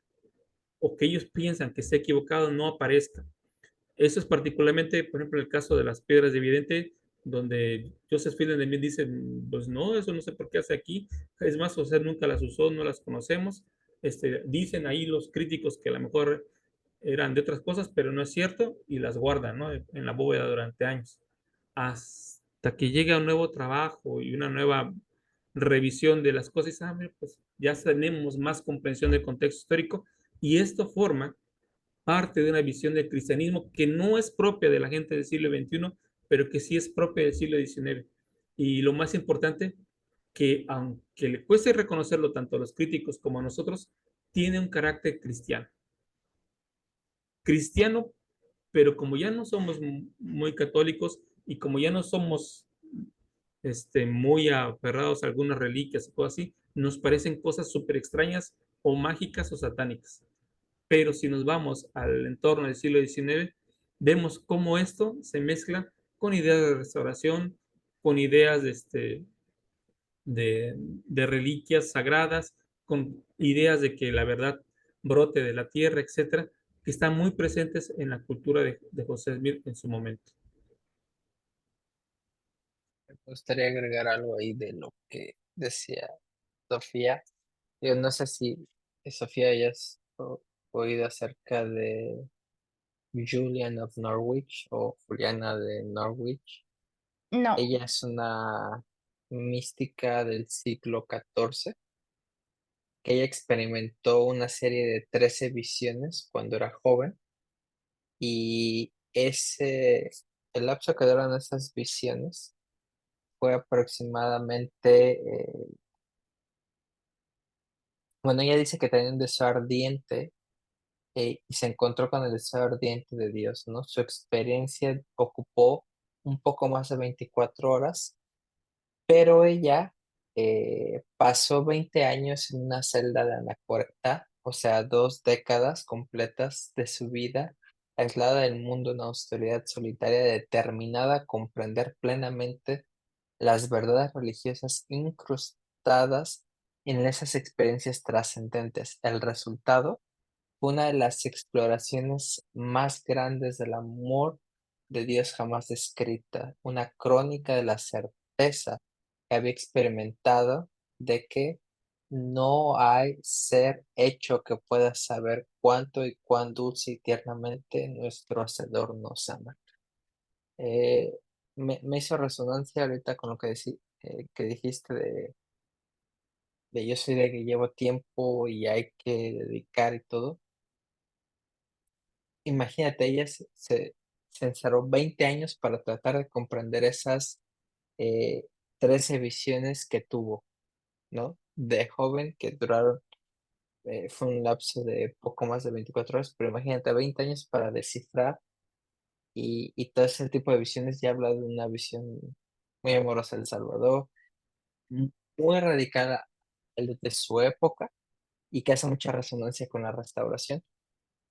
o que ellos piensan que está equivocado no aparezca. Eso es particularmente, por ejemplo, el caso de las piedras de evidente, donde Joseph Fielding de mí dice, pues no, eso no sé por qué hace aquí. Es más, José nunca las usó, no las conocemos. Dicen ahí los críticos que a lo mejor eran de otras cosas, pero no es cierto, y las guardan, ¿no? En la bóveda durante años. Hasta que llega un nuevo trabajo y una nueva revisión de las cosas, pues ya tenemos más comprensión del contexto histórico, y esto forma parte de una visión del cristianismo que no es propia de la gente del siglo XXI, pero que sí es propia del siglo XIX. Y lo más importante, que aunque le cueste reconocerlo tanto a los críticos como a nosotros, tiene un carácter cristiano. Cristiano, pero como ya no somos muy católicos y como ya no somos muy aferrados a algunas reliquias y cosas así, nos parecen cosas súper extrañas o mágicas o satánicas. Pero si nos vamos al entorno del siglo XIX, vemos cómo esto se mezcla con ideas de restauración, con ideas de reliquias sagradas, con ideas de que la verdad brote de la tierra, etcétera, que están muy presentes en la cultura de José Smith en su momento. Me gustaría agregar algo ahí de lo que decía Sofía. Yo no sé si Sofía hayas oído acerca de Julian of Norwich o Juliana de Norwich. No, Ella es una mística del siglo XIV que ella experimentó una serie de 13 visiones cuando era joven y el lapso que duran esas visiones fue aproximadamente, bueno, ella dice que tenía un deseo ardiente y se encontró con el deseo ardiente de Dios, ¿no? Su experiencia ocupó un poco más de 24 horas, pero ella pasó 20 años en una celda de anacoreta, o sea, 2 décadas completas de su vida aislada del mundo en austeridad solitaria, determinada a comprender plenamente las verdades religiosas incrustadas en esas experiencias trascendentes. El resultado fue una de las exploraciones más grandes del amor de Dios jamás descrita, una crónica de la certeza que había experimentado de que no hay ser hecho que pueda saber cuánto y cuán dulce y tiernamente nuestro Hacedor nos ama. Eh, me hizo resonancia ahorita con lo que dijiste de yo soy de que llevo tiempo y hay que dedicar y todo. Imagínate, ella se encerró 20 años para tratar de comprender esas eh, 13 visiones que tuvo, ¿no? De joven que duraron, fue un lapso de poco más de 24 horas, pero imagínate, 20 años para descifrar y todo ese tipo de visiones ya habla de una visión muy amorosa del Salvador, muy radical de su época y que hace mucha resonancia con la restauración.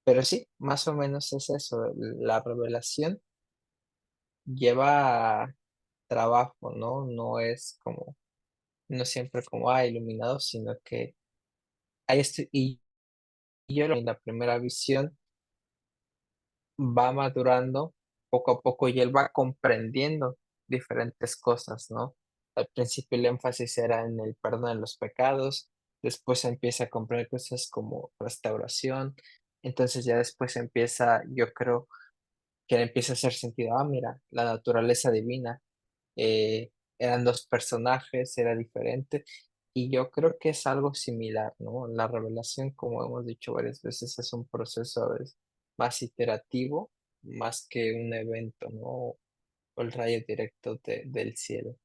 Pero sí, más o menos es eso. La revelación lleva trabajo, ¿no? No es como, no siempre como, iluminado, sino que hay y yo en la primera visión va madurando poco a poco y él va comprendiendo diferentes cosas, ¿no? Al principio el énfasis era en el perdón de los pecados, después empieza a comprender cosas como restauración, entonces ya después empieza, yo creo que le empieza a hacer sentido, mira, la naturaleza divina, eran dos personajes, era diferente, y yo creo que es algo similar, ¿no? La revelación, como hemos dicho varias veces, es un proceso a veces más iterativo, más que un evento, ¿no? O el rayo directo del cielo.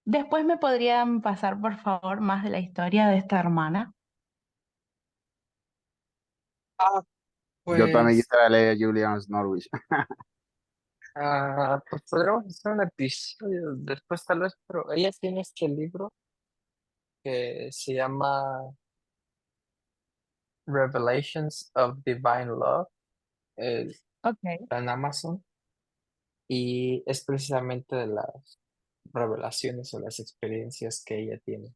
Después me podrían pasar, por favor, más de la historia de esta hermana. Ah, Yo también pues, quisiera leer Julian Norwich. pues podríamos hacer un episodio después tal vez, pero ella tiene este libro que se llama Revelations of Divine Love, eh, Ok. está en Amazon, y es precisamente de las revelaciones o las experiencias que ella tiene.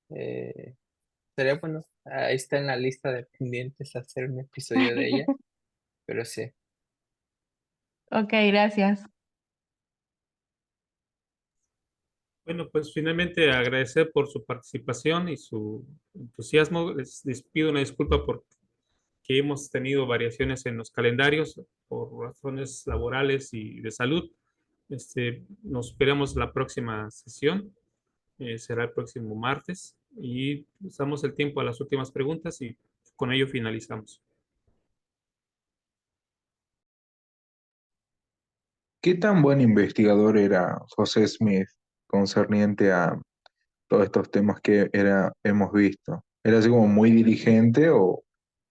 Eh, Sería bueno, ahí está en la lista de pendientes hacer un episodio de ella, pero sí. Ok, gracias. Bueno, pues finalmente agradecer por su participación y su entusiasmo. Les pido una disculpa porque hemos tenido variaciones en los calendarios por razones laborales y de salud. Nos esperamos la próxima sesión, será el próximo martes, y usamos el tiempo a las últimas preguntas y con ello finalizamos. ¿Qué tan buen investigador era José Smith concerniente a todos estos temas que hemos visto? ¿Era así como muy diligente o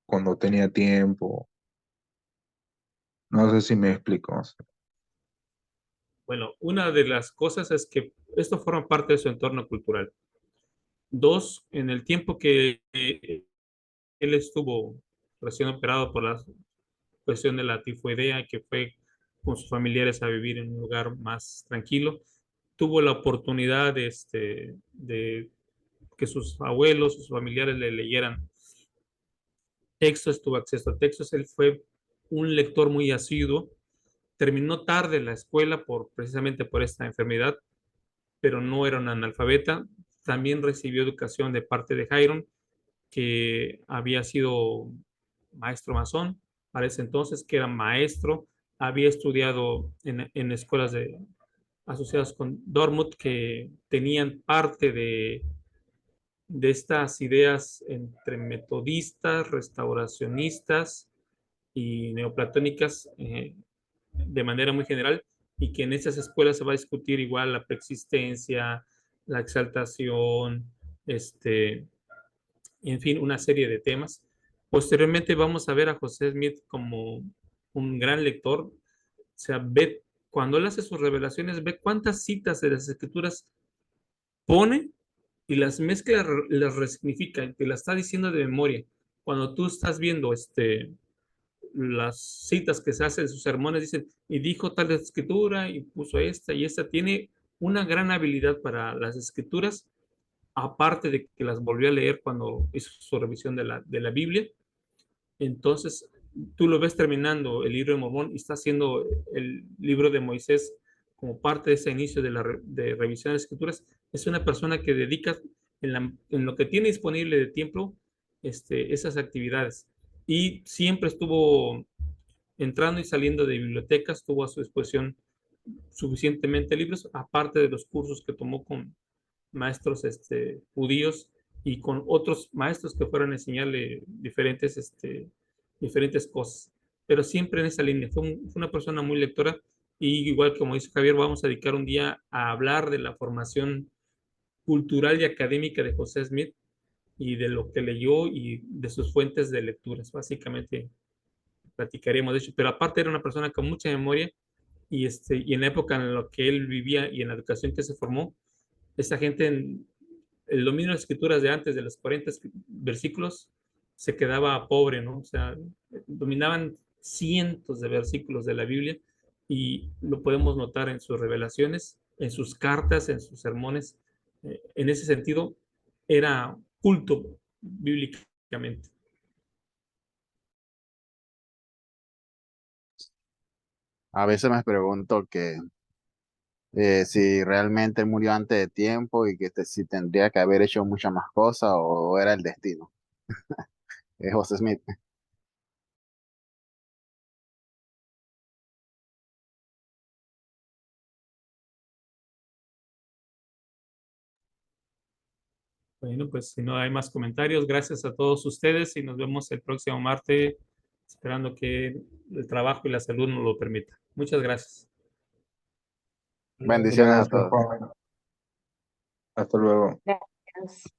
cuando tenía tiempo? No sé si me explico. Bueno, una de las cosas es que esto forma parte de su entorno cultural. Dos, en el tiempo que él estuvo recién operado por la cuestión de la tifoidea, que fue con sus familiares a vivir en un lugar más tranquilo, tuvo la oportunidad de que sus abuelos, sus familiares le leyeran textos, tuvo acceso a textos, él fue un lector muy asiduo, terminó tarde la escuela precisamente por esta enfermedad, pero no era un analfabeta, también recibió educación de parte de Jairon, que había sido maestro masón para ese entonces, que era maestro, había estudiado en escuelas asociadas con Dortmund, que tenían parte de estas ideas entre metodistas, restauracionistas y neoplatónicas, de manera muy general, y que en esas escuelas se va a discutir igual la preexistencia, la exaltación, en fin, una serie de temas. Posteriormente vamos a ver a José Smith como un gran lector, o sea, ve, cuando él hace sus revelaciones, ve cuántas citas de las escrituras pone y las mezcla, las resignifica, te las está diciendo de memoria. Cuando tú estás viendo las citas que se hacen en sus sermones, dicen, y dijo tal escritura, y puso esta y esta, tiene una gran habilidad para las escrituras, aparte de que las volvió a leer cuando hizo su revisión de la Biblia. Entonces, tú lo ves terminando el libro de Mormón y está haciendo el libro de Moisés como parte de ese inicio de revisión de las escrituras. Es una persona que dedica en lo que tiene disponible de tiempo esas actividades. Y siempre estuvo entrando y saliendo de bibliotecas, tuvo a su disposición suficientemente libros, aparte de los cursos que tomó con maestros judíos y con otros maestros que fueron a enseñarle diferentes cosas. Pero siempre en esa línea. Fue una persona muy lectora y igual como dice Javier, vamos a dedicar un día a hablar de la formación cultural y académica de José Smith y de lo que leyó y de sus fuentes de lecturas. Básicamente platicaremos de eso. Pero aparte era una persona con mucha memoria y en la época en la que él vivía y en la educación que se formó, esa gente, el dominio de las escrituras de antes de los 40 versículos, se quedaba pobre, ¿no? O sea, dominaban cientos de versículos de la Biblia y lo podemos notar en sus revelaciones, en sus cartas, en sus sermones. En ese sentido, era culto bíblicamente. A veces me pregunto que si realmente murió antes de tiempo y que si tendría que haber hecho muchas más cosas o era el destino. Es José Smith. Bueno, pues si no hay más comentarios, gracias a todos ustedes y nos vemos el próximo martes, esperando que el trabajo y la salud nos lo permita. Muchas gracias. Bendiciones a Gracias, todos. Juan. Hasta luego. Gracias.